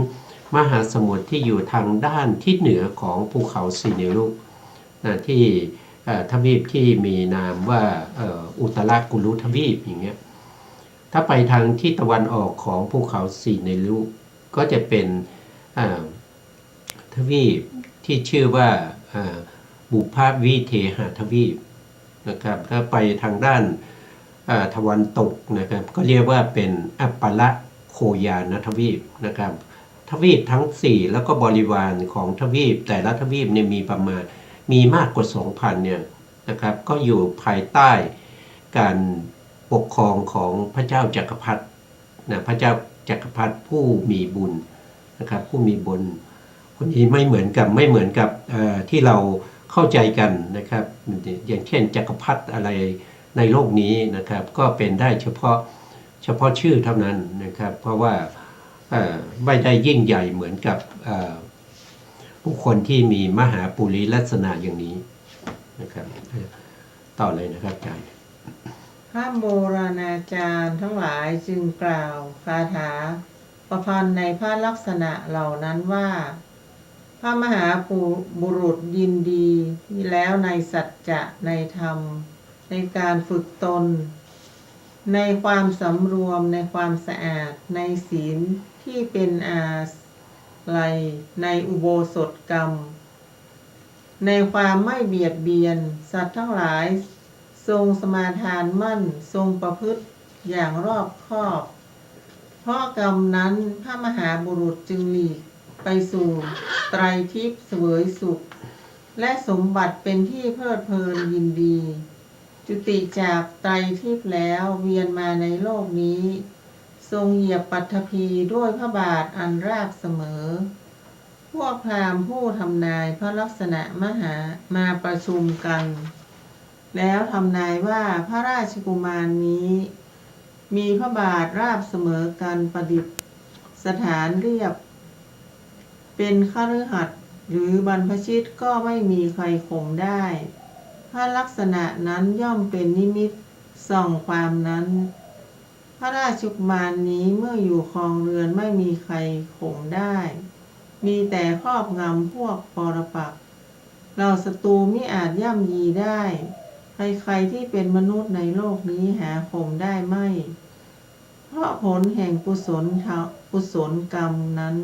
มหาสมุทรที่อยู่ทางด้านทิศเหนือของภูเขาสีเนรุนะที่ทวีปที่มีนามว่าอุตรากุลุทวีปอย่างเงี้ยถ้าไปทางทิศตะวันออกของภูเขาสีเนรุก็จะเป็นทวีปที่ชื่อว่าบุพวิเทหทวีปนะครับถ้าไปทางด้านตะวันตกนะครับก็เรียกว่าเป็นอัปปละโคยานทวีปนะครับทวีปทั้ง4แล้วก็บริวารของทวีปแต่ละทวีปเนี่ยมีมากกว่า 2,000 เนี่ยนะครับก็อยู่ภายใต้การปกครองของพระเจ้าจักรพรรดิ นะพระเจ้าจักรพรรดิผู้มีบุญนะครับผู้มีบุญคนนี้ไม่เหมือนกับที่เราเข้าใจกันนะครับอย่างเช่นจักรพรรดิอะไรในโลกนี้นะครับก็เป็นได้เฉพาะชื่อเท่านั้นนะครับเพราะว่าไม่ได้ยิ่งใหญ่เหมือนกับผู้คนที่มีมหาปุริลักษณะอย่างนี้นะครับต่อเลยนะครับอาจารย์ พระโบราณอาจารย์ทั้งหลายจึงกล่าวคาถาประพันธ์ในพระลักษณะเหล่านั้นว่าพระมหาบุรุษยินดีแล้วในสัจจะในธรรมในการฝึกตนในความสำรวมในความสะอาดในศีลที่เป็นอาลัยในอุโบสถกรรมในความไม่เบียดเบียนสัตว์ทั้งหลายทรงสมาทานมั่นทรงประพฤติอย่างรอบคอบเพราะกรรมนั้นพระมหาบุรุษจึงหลีกไปสู่ไตรทิพย์เสวยสุขและสมบัติเป็นที่เพลิดเพลินยินดีจุติจากไตรทิพย์แล้วเวียนมาในโลกนี้ทรงเหยียบปัทภีด้วยพระบาทอันราบเสมอพวกพราหมณ์ผู้ทำนายพระลักษณะมหามาประชุมกันแล้วทำนายว่าพระราชกุมารนี้มีพระบาทราบเสมอกันประดิษฐานเรียบเป็นคฤหัสถ์หรือบรรพชิตก็ไม่มีใครข่มได้พระลักษณะนั้นย่อมเป็นนิมิตส่องความนั้นพระราชกุมารนี้เมื่ออยู่ครองเรือนไม่มีใครข่มได้มีแต่ครอบงำพวกปรปักษ์เราศัตรูมิอาจย่ำยีได้ใครๆที่เป็นมนุษย์ในโลกนี้หาข่มได้ไม่เพราะผลแห่งกุศลกรรมนั้น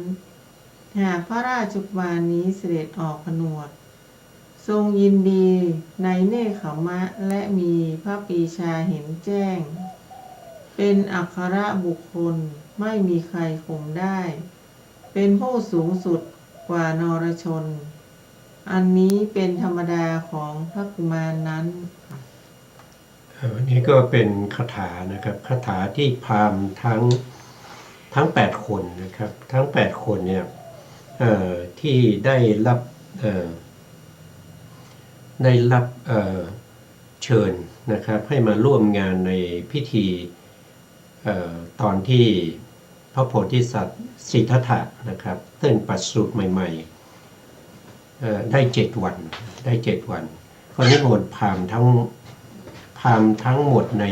หากพระราชกุมารนี้เสด็จออกผนวดทรงยินดีในเนคขมะและมีพระปรีชาเห็นแจ้งเป็นอัครบุคคลไม่มีใครข่มได้เป็นผู้สูงสุดกว่านรชนอันนี้เป็นธรรมดาของพระกุมารนั้นอันนี้ก็เป็นคาถานะครับคาถาที่พราหมณ์ทั้ง8คนนะครับทั้ง8คนเนี่ยที่ได้รับเชิญนะครับให้มาร่วมงานในพิธีตอนที่พระโพธิสัตว์สิทธัตถะนะครับซึ่งประสูติใหม่ๆได้7 วันก็นิมนต์พราหมณ์ทั้งหมดใ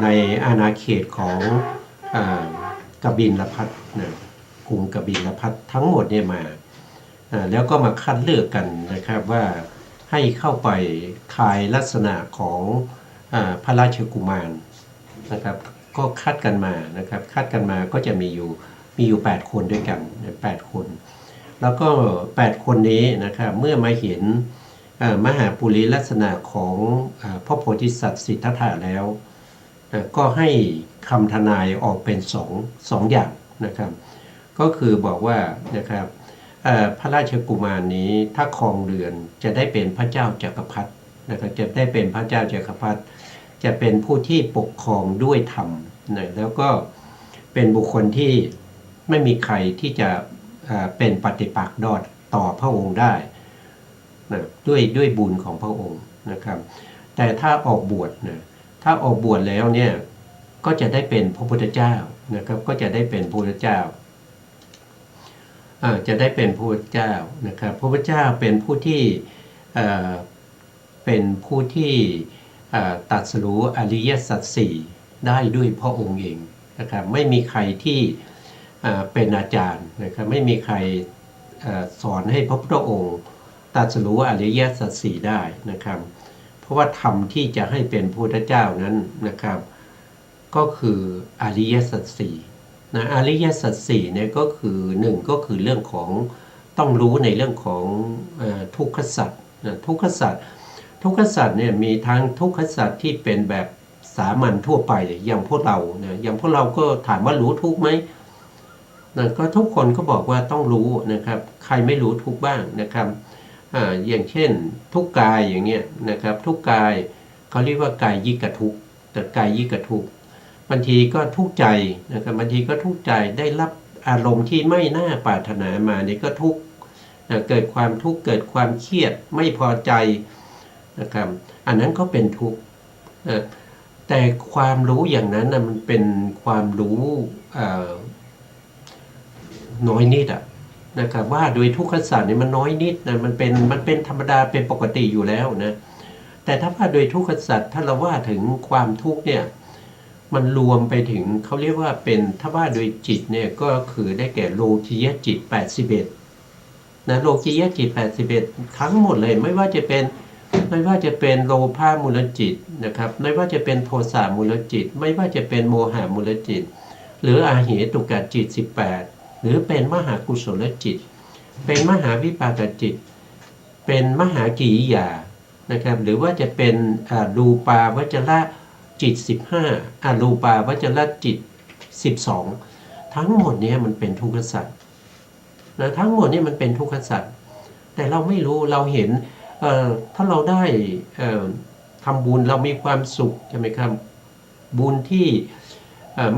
นอาณาเขตของกบิลพัสต์กรุงกบิลพัสต์ทั้งหมดเนี่ยมาแล้วก็มาคัดเลือกกันนะครับว่าให้เข้าไปทายลักษณะของพระราชกุมารนะครับก็คัดกันมานะครับก็จะมีอยู่8 คนด้วยกัน8 คนแล้วก็8 คนนี้นะครับเมื่อมาเห็นมหาปุริลักษณะของพระโพธิสัตว์สิทธัตถะแล้วก็ให้คำทนายออกเป็นสองอย่างนะครับก็คือบอกว่านะครับพระราชกุมารนี้ถ้าครองเรือนจะได้เป็นพระเจ้าจักรพรรดินะครับจะได้เป็นพระเจ้าจักรพรรดิจะเป็นผู้ที่ปกครองด้วยธรรมนะแล้วก็เป็นบุคคลที่ไม่มีใครที่จะเป็นปฏิปักษ์ต่อพระองค์ได้นะด้วยบุญของพระองค์นะครับแต่ถ้าออกบวชนะถ้าออกบวชแล้วเนี่ยก็จะได้เป็นพระพุทธเจ้านะครับก็จะได้เป็นพระพุทธเจ้าจะได้เป็นพระพุทธเจ้านะครับพระพุทธเจ้าเป็นผู้ที่ตรัสรู้อริยสัจสี่ได้ด้วยพระองค์เองนะครับไม่มีใครที่เป็นอาจารย์นะครับไม่มีใครสอนให้พระพุทธองค์ตรัสรู้อริยสัจสี่ได้นะครับเพราะว่าธรรมที่จะให้เป็นพระพุทธเจ้านั้นนะครับก็คืออริยสัจสี่นะอริยสัจสี่เนี่ยก็คือ1ก็คือเรื่องของต้องรู้ในเรื่องของทุกขสัจนะทุกขสัจเนี่ยมีทั้งทุกขสัจที่เป็นแบบสามัญทั่วไปอย่างพวกเรานะอย่างพวกเราก็ถามว่ารู้ทุกไหมนะก็ทุกคนก็บอกว่าต้องรู้นะครับใครไม่รู้ทุกบ้างนะครับอย่างเช่นทุกกายอย่างเงี้ยนะครับทุกกายเขาเรียกว่ากายยิกทุกแต่กายยิกทุก บางทีก็ทุกข์ใจนะครับบางทีก็ทุกข์ใจได้รับอารมณ์ที่ไม่น่าปรารถนามานี่ก็ทุกข์เกิดความทุกข์เกิดความเครียดไม่พอใจนะครับอันนั้นก็เป็นทุกข์แต่ความรู้อย่างนั้นนะมันเป็นความรู้น้อยนิดนะครับว่าโดยทุกขสัตว์นี่มันน้อยนิดนะมันเป็นธรรมดาเป็นปกติอยู่แล้วนะแต่ถ้าว่าโดยทุกขสัตว์ถ้าเราว่าถึงความทุกข์เนี่ยมันรวมไปถึงเขาเรียกว่าเป็นถ้าว่าโดยจิตเนี่ยก็คือได้แก่โลกียจิต81นะโลกียจิต81ทั้งหมดเลยไม่ว่าจะเป็นโลภะมูลจิตนะครับไม่ว่าจะเป็นโทสะมูลจิตไม่ว่าจะเป็นโมหะมูลจิตหรืออาเหตุกจิต18หรือเป็นมหากุศลจิตเป็นมหาวิปากจิตเป็นมหากิริยานะครับหรือว่าจะเป็นรูปาวจรจิต15อรูปาวจรจิต12ทั้งหมดนี้มันเป็นทุกขสัตว์นะทั้งหมดนี้มันเป็นทุกขสัตว์แต่เราไม่รู้เราเห็นถ้าเราได้ทำบุญเรามีความสุขใช่ไหมครับบุญที่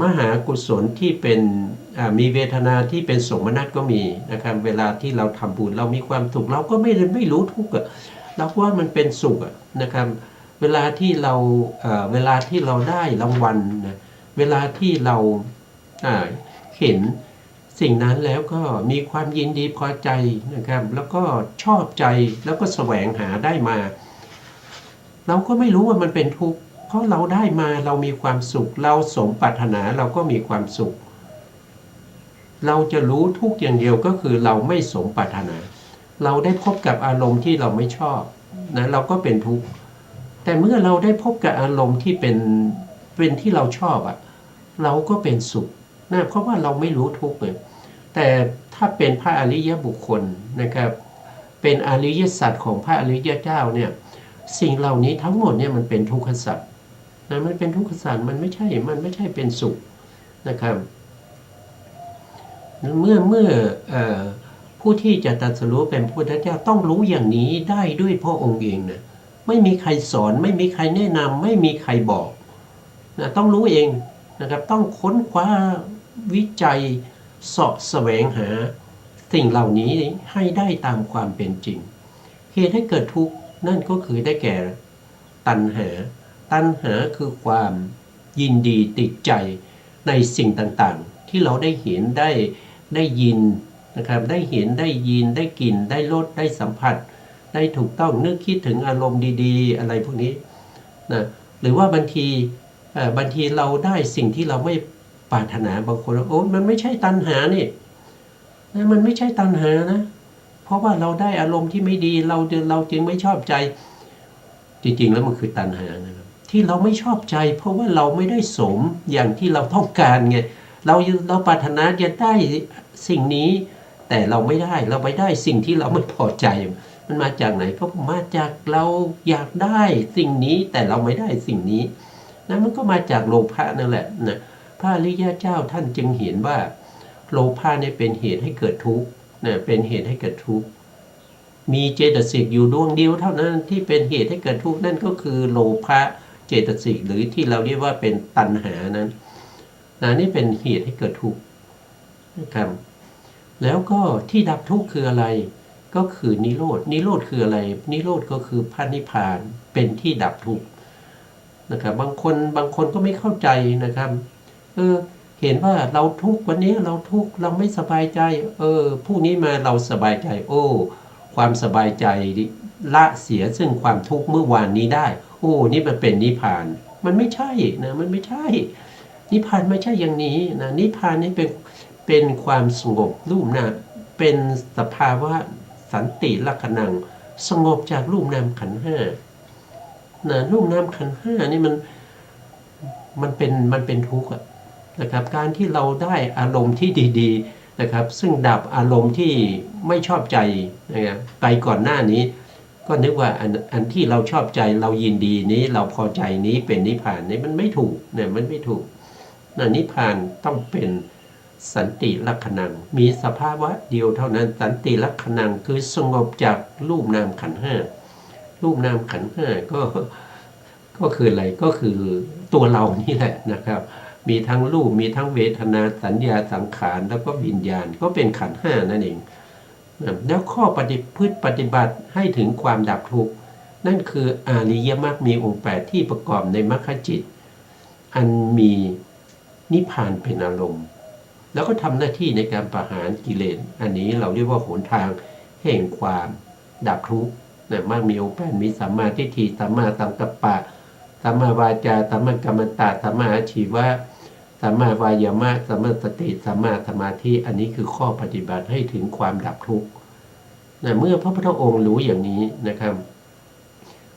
มหากุศลที่เป็นมีเวทนาที่เป็นโสมนัสก็มีนะครับเวลาที่เราทำบุญเรามีความสุขเราก็ไม่รู้ทุกข์เราว่ามันเป็นสุขนะครับเวลาที่เราได้รางวัลนะเวลาที่เราเห็นสิ่งนั้นแล้วก็มีความยินดีพอใจนะครับแล้วก็ชอบใจแล้วก็แสวงหาได้มาเราก็ไม่รู้ว่ามันเป็นทุกข์เพราะเราได้มาเรามีความสุขเราสมปรารถนาเราก็มีความสุขเราจะรู้ทุกอย่างเดียวก็คือเราไม่สมปรารถนาเราได้พบกับอารมณ์ที่เราไม่ชอบนะเราก็เป็นทุกข์แต่เมื่อเราได้พบกับอารมณ์ที่เป็นที่เราชอบเราก็เป็นสุขนะเพราะว่าเราไม่รู้ทุกข์เลยแต่ถ้าเป็นพระอริยบุคคลนะครับเป็นอริยสัจของพระอริยเจ้าเนี่ยสิ่งเหล่านี้ทั้งหมดเนี่ยมันเป็นทุกขสัจนะมันเป็นทุกขสัจมันไม่ใช่เป็นสุขนะครับเมื่อผู้ที่จะตรัสรู้เป็นพระพุทธเจ้าต้องรู้อย่างนี้ได้ด้วยพระองค์เองนะไม่มีใครสอนไม่มีใครแนะนำไม่มีใครบอกนะต้องรู้เองนะครับต้องค้นคว้าวิจัยเสาะแสวงหาสิ่งเหล่านี้ให้ได้ตามความเป็นจริงเหตุให้เกิดทุกข์นั่นก็คือได้แก่ตัณหาคือความยินดีติดใจในสิ่งต่างๆที่เราได้เห็นได้ยินนะครับได้เห็นได้ยินได้กลิ่นได้รสได้สัมผัสได้ถูกต้องนึกคิดถึงอารมณ์ดีๆอะไรพวกนี้นะหรือว่าบางทีเราได้สิ่งที่เราไม่ปรารถนาบางคนโอ้มันไม่ใช่ตัณหานี่นะมันไม่ใช่ตัณหานะเพราะว่าเราได้อารมณ์ที่ไม่ดีเราจึงไม่ชอบใจจริงๆแล้วมันคือตัณหานะครับที่เราไม่ชอบใจเพราะว่าเราไม่ได้สมอย่างที่เราต้องการไงเราปรารถนาจะได้สิ่งนี้แต่เราไม่ได้สิ่งที่เราไม่พอใจมันมาจากไหนก็มาจากเราอยากได้สิ่งนี้แต่เราไม่ได้สิ่งนี้นะมันก็มาจากโลภะนั่นแหละนะพระอริยเจ้าท่านจึงเห็นว่าโลภะเนี่ยเป็นเหตุให้เกิดทุกข์นะเป็นเหตุให้เกิดทุกข์มีเจตสิกอยู่ดวงเดียวเท่านั้นที่เป็นเหตุให้เกิดทุกข์นั่นก็คือโลภะเจตสิกหรือที่เราเรียกว่าเป็นตัณหานั้นนี่เป็นเหตุให้เกิดทุกข์นะครับแล้วก็ที่ดับทุกข์คืออะไรก็คือนิโรธคืออะไรนิโรธก็คือพระนิพพานเป็นที่ดับทุกข์นะครับบางคนก็ไม่เข้าใจนะครับเห็นว่าเราทุกข์วันนี้เราทุกข์เราไม่สบายใจพรุ่งนี้มาเราสบายใจความสบายใจละเสียซึ่งความทุกข์เมื่อวานนี้ได้นี่มันเป็นนิพพานมันไม่ใช่นะมันไม่ใช่นิพพานไม่ใช่อย่างนี้นะนิพพานนี่เป็นความสงบรูปนามเป็นสภาวะสันติลักขณังสงบจากรูปนามขันธ์5นะรูปนามขันธ์5นี่มันเป็นทุกข์นะครับการที่เราได้อารมณ์ที่ดีๆนะครับซึ่งดับอารมณ์ที่ไม่ชอบใจนะครับไปก่อนหน้านี้ก็นึกว่าอันที่เราชอบใจเรายินดีนี้เราพอใจนี้เป็นนิพพานนี่มันไม่ถูกเนี่ยมันไม่ถูกนิพพานต้องเป็นสันติลักขณังมีสภาวะเดียวเท่านั้นสันติลักขณังคือสงบจากรูปนามขันธ์5รูปนามขันธ์5ก็คืออะไรก็คือตัวเรานี่แหละนะครับ มีทั้งรูปมีทั้งเวทนาสัญญาสังขารแล้วก็วิญญาณก็เป็นขันธ์ห้านั่นเองแล้วข้อปฏิบัติให้ถึงความดับทุกข์นั่นคืออริยมรรคมีองค์8ที่ประกอบในมรรคจิตอันมีนิพพานเป็นอารมณ์แล้วก็ทำหน้าที่ในการประหารกิเลสอันนี้เราเรียกว่าหนทางแห่งความดับทุกข์มรรคมีองค์8มีสัมมาทิฏฐิสัมมาสังกัปปะสัมมาวาจาสัมมากัมมันตะสัมมาอาชีวะสัมมาวายามะสัมมาสติสัมมาสมาธิอันนี้คือข้อปฏิบัติให้ถึงความดับทุกข์เมื่อพระพุทธองค์รู้อย่างนี้นะครับ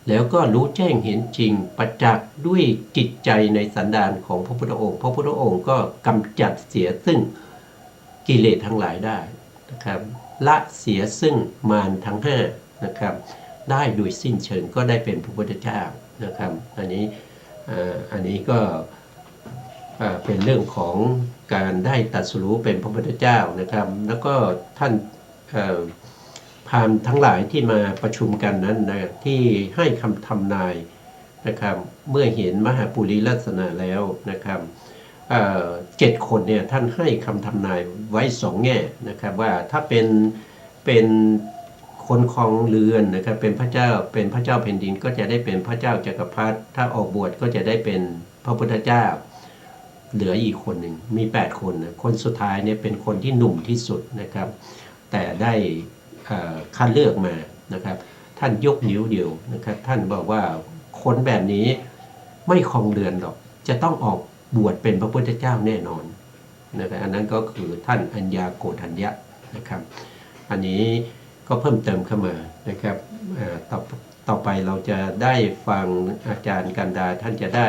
แล้วก็รู้แจ้งเห็นจริงประจักษ์ด้วยจิตใจในสันดานของพระพุทธองค์พระพุทธองค์ก็กำจัดเสียซึ่งกิเลสทั้งหลายได้นะครับละเสียซึ่งมารทั้ง5นะครับได้โดยสิ้นเชิงก็ได้เป็นพระพุทธเจ้านะครับอันนี้ก็เป็นเรื่องของการได้ตรัสรู้เป็นพระพุทธเจ้านะครับแล้วก็ท่านพราหมณ์ทั้งหลายที่มาประชุมกันนั้นนะที่ให้คำทำนายนะครับเมื่อเห็นมหาปุริลักษณะแล้วนะครับ7 คนเนี่ยท่านให้คำทำนายไว้2 แง่นะครับว่าถ้าเป็นคนครองเรือนนะครับเป็นพระเจ้าแผ่นดินก็จะได้เป็นพระเจ้าจักรพรรดิถ้าออกบวชก็จะได้เป็นพระพุทธเจ้าเหลืออีกคนหนึ่งมี8 คนนะคนสุดท้ายเนี่ยเป็นคนที่หนุ่มที่สุดนะครับแต่ได้คัดเลือกมานะครับท่านยกนิ้วเดียวนะครับท่านบอกว่าคนแบบนี้ไม่ครองเรือนหรอกจะต้องออกบวชเป็นพระพุทธเจ้าแน่นอนนะครับอันนั้นก็คือท่านอัญญาโกฏัญญะนะครับอันนี้ก็เพิ่มเติมเข้ามานะครับต่อไปเราจะได้ฟังอาจารย์กันดาท่านจะได้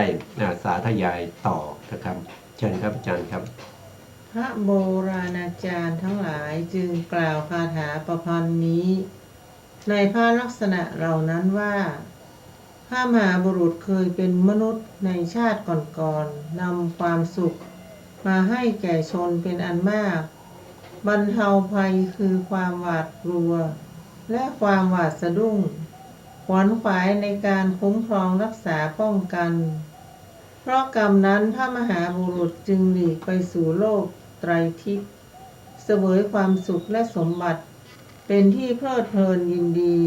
สาธยายต่อนะครับเชิญครับอาจารย์ครับพระโบราณอาจารย์ทั้งหลายจึงกล่าวคาถาประพันธ์นี้ในพระลักษณะเหล่านั้นว่าพระมหาบุรุษเคยเป็นมนุษย์ในชาติก่อนๆนำความสุขมาให้แก่ชนเป็นอันมากบรรเทาภัยคือความหวาดกลัวและความหวาดสะดุ้งขวนขวายในการคุ้มครองรักษาป้องกันเพราะกรรมนั้นพระมหาบุรุษจึงหลีกไปสู่โลกไตรทิพย์เสวยความสุขและสมบัติเป็นที่เพลิดเพลินยินดี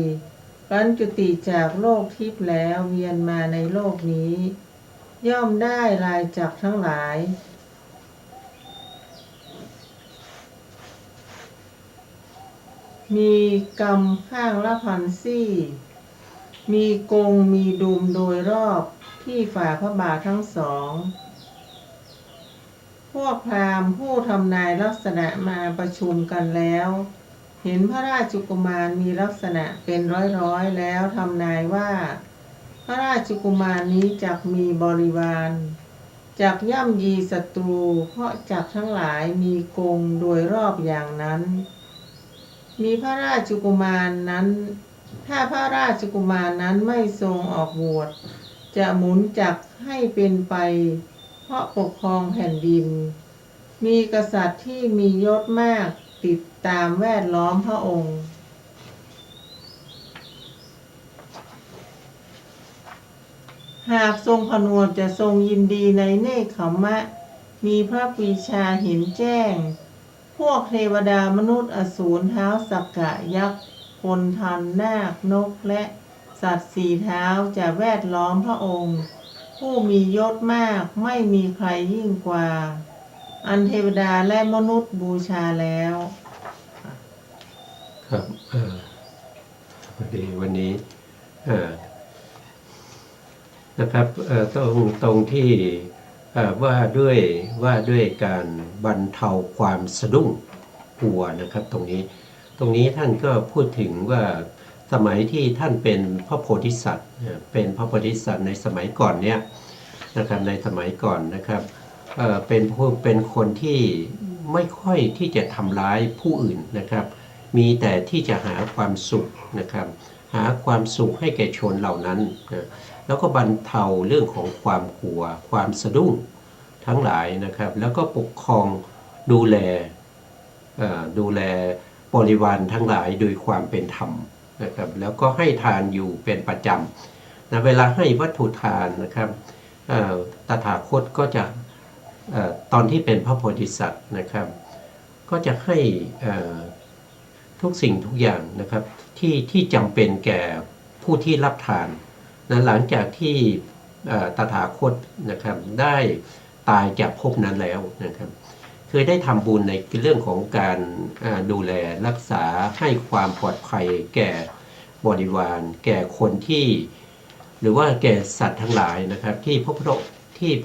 ครั้นจุติจากโลกทิพย์แล้วเวียนมาในโลกนี้ย่อมได้รายจักรทั้งหลายมีกรรมข้างละพันซี่มีกงมีดุมโดยรอบที่ฝ่าพระบาททั้งสองพวกพราหมณ์ผู้ทำนายลักษณะมาประชุมกันแล้วเห็นพระราชกุมารมีลักษณะเป็นร้อยๆแล้วทำนายว่าพระราชกุมารนี้จักมีบริวารจักย่ำยีศัตรูเพราะจักทั้งหลายมีกงโดยรอบอย่างนั้นมีพระราชกุมารนั้นถ้าพระราชกุมารนั้นไม่ทรงออกบวชจะหมุนจักให้เป็นไปเพราะปกครองแผ่นดินมีกษัตริย์ที่มียศมากติดตามแวดล้อมพระองค์หากทรงผนวดจะทรงยินดีในเนกขัมมะมีพระปรีชาเห็นแจ้งพวกเทวดามนุษย์อสูรเท้าสักกะยักษ์พลทันนาคนกและสัตว์4 เท้าจะแวดล้อมพระองค์ผู้มียศมากไม่มีใครยิ่งกว่าอันเทวดาและมนุษย์บูชาแล้วครับดีวันนี้นะครับตรงที่ว่าด้วยการบรรเทาความสะดุ้งกลัวนะครับตรงนี้ท่านก็พูดถึงว่าสมัยที่ท่านเป็นพระโพธิสัตว์ในสมัยก่อนเนี้ยนะครับในสมัยก่อนนะครับเป็นคนที่ไม่ค่อยที่จะทำร้ายผู้อื่นนะครับมีแต่ที่จะหาความสุขนะครับหาความสุขให้แก่ชนเหล่านั้นนะแล้วก็บรรเทาเรื่องของความกลัวความสะดุ้งทั้งหลายนะครับแล้วก็ปกครองดูแลบริวารทั้งหลายโดยความเป็นธรรมนะครับแล้วก็ให้ทานอยู่เป็นประจำนะเวลาให้วัตถุทานนะครับตถาคตก็จะ ตอนที่เป็นพระโพธิสัตว์นะครับก็จะให้ทุกสิ่งทุกอย่างนะครับที่จำเป็นแก่ผู้ที่รับทานนะหลังจากที่ตถาคตนะครับได้ตายจากภพนั้นแล้วนะครับเคยได้ทำบุญในเรื่องของการดูแลรักษาให้ความปลอดภัยแก่บริวารแก่คนที่หรือว่าแก่สัตว์ทั้งหลายนะครับที่พร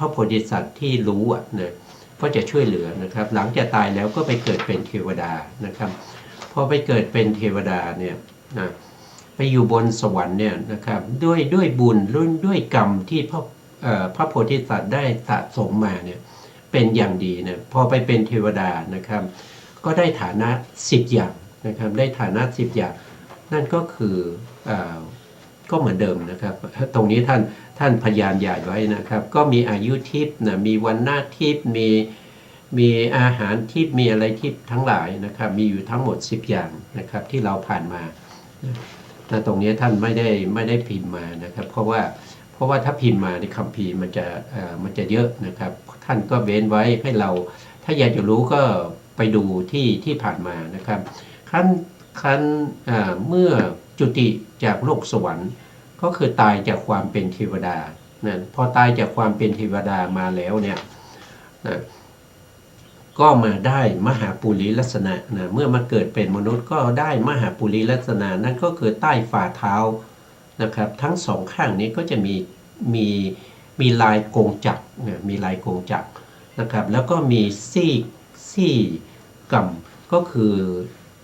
ะโพธิสัตว์ที่รู้นะก็จะช่วยเหลือนะครับหลังจากตายแล้วก็ไปเกิดเป็นเทวดานะครับพอไปเกิดเป็นเทวดาเนี่ยนะไปอยู่บนสวรรค์เนี่ยนะครับด้วยบุญด้วยกรรมที่พระโพธิสัตว์ได้สะสมมาเนี่ยเป็นอย่างดีเนี่ยพอไปเป็นเทวดานะครับก็ได้ฐานะ10อย่างนะครับได้ฐานะ10อย่างนั่นก็คือก็เหมือนเดิมนะครับตรงนี้ท่านพยานใหญ่ไว้นะครับก็มีอายุทิพย์นะมีวันหน้าทิพย์มีอาหารทิพย์มีอะไรทิพย์ทั้งหลายนะครับมีอยู่ทั้งหมด10อย่างนะครับที่เราผ่านมานะตรงนี้ท่านไม่ได้พิมพ์มานะครับเพราะว่าถ้าพิมพ์มาในคัมภีร์มันจะเยอะนะครับท่านก็เว้นไว้ให้เราถ้าอยากจะรู้ก็ไปดูที่ผ่านมานะครับขั้นเมื่อจุติจากโลกสวรรค์ก็คือตายจากความเป็นเทวดานะพอตายจากความเป็นเทวดามาแล้วเนี่ยนะก็มาได้มหาปุริลักษณะนะเมื่อมาเกิดเป็นมนุษย์ก็ได้มหาปุริลักษณะนั่นก็คือใต้ฝ่าเท้านะครับทั้งสองข้างนี้ก็จะมีลายกงจักรนะมีลายกงจักรนะครับแล้วก็มีซี่กำก็คือ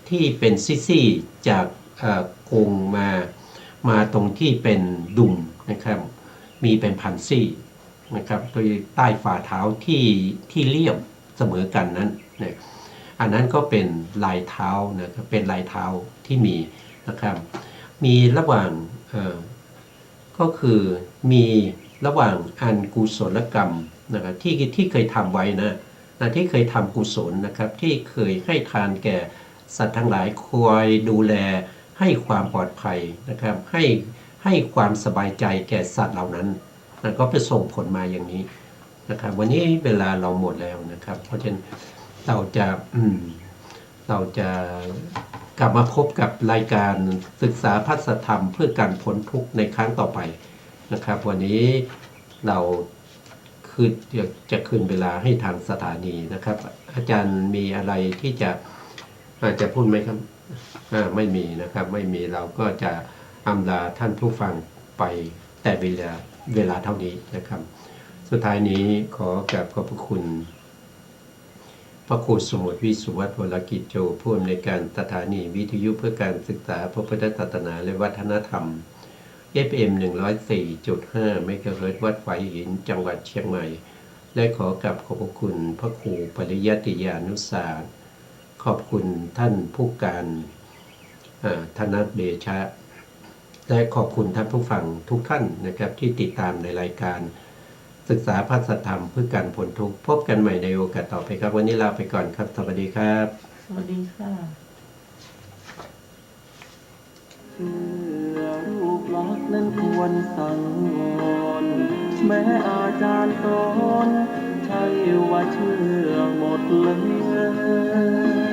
ที่เป็นซี่จากกงมาตรงที่เป็นดุมนะครับมีเป็นพันซี่นะครับโดยใต้ฝ่าเท้าที่เรียบเสมอกันนั้นนะอันนั้นก็เป็นลายเท้านะครับเป็นลายเท้าที่มีนะครับมีระหว่างก็คือมีระหว่างอันกุศลกรรมนะครับที่เคยทำไว้นะที่เคยทำกุศลนะครับที่เคยให้ทานแก่สัตว์ทั้งหลายคอยดูแลให้ความปลอดภัยนะครับให้ความสบายใจแก่สัตว์เหล่านั้นนะก็ไปส่งผลมาอย่างนี้นะครับวันนี้เวลาเราหมดแล้วนะครับเพราะฉะนั้นเราจะกลับมาพบกับรายการศึกษาพระสัทธรรมเพื่อการพ้นทุกข์ในครั้งต่อไปนะครับวันนี้เราจะคืนเวลาให้ทางสถานีนะครับอาจารย์มีอะไรที่อาจจะพูดไหมครับไม่มีนะครับไม่มีเราก็จะอำลาท่านผู้ฟังไปแต่เวลาเท่านี้นะครับสุดท้ายนี้ขอกราบขอบพระคุณพระครูสมุทรวิสุวัฒน์วรกิจโจผู้อำนวยการสถานีวิทยุเพื่อการศึกษาพระพุทธศาสนาและวัฒนธรรม FM 104.5 เมกะเฮิรตซ์วัดฝายหินจังหวัดเชียงใหม่และขอกราบขอบพระคุณพระครูปริยัติยานุสาสตร์ขอบคุณท่านผู้การธนเดชะและขอบคุณท่านผู้ฟังทุกท่านนะครับที่ติดตามในรายการศึกษาพระสัทธรรมเพื่อการพ้นทุกข์พบกันใหม่ในโอกาสต่อไปครับวันนี้ลาไปก่อนครับสวัสดีครับสวัสดีค่ะรูปลักษณ์นั้นควรสังวรแม้อาจารย์สอนใช่ว่าเชื่อหมดเลย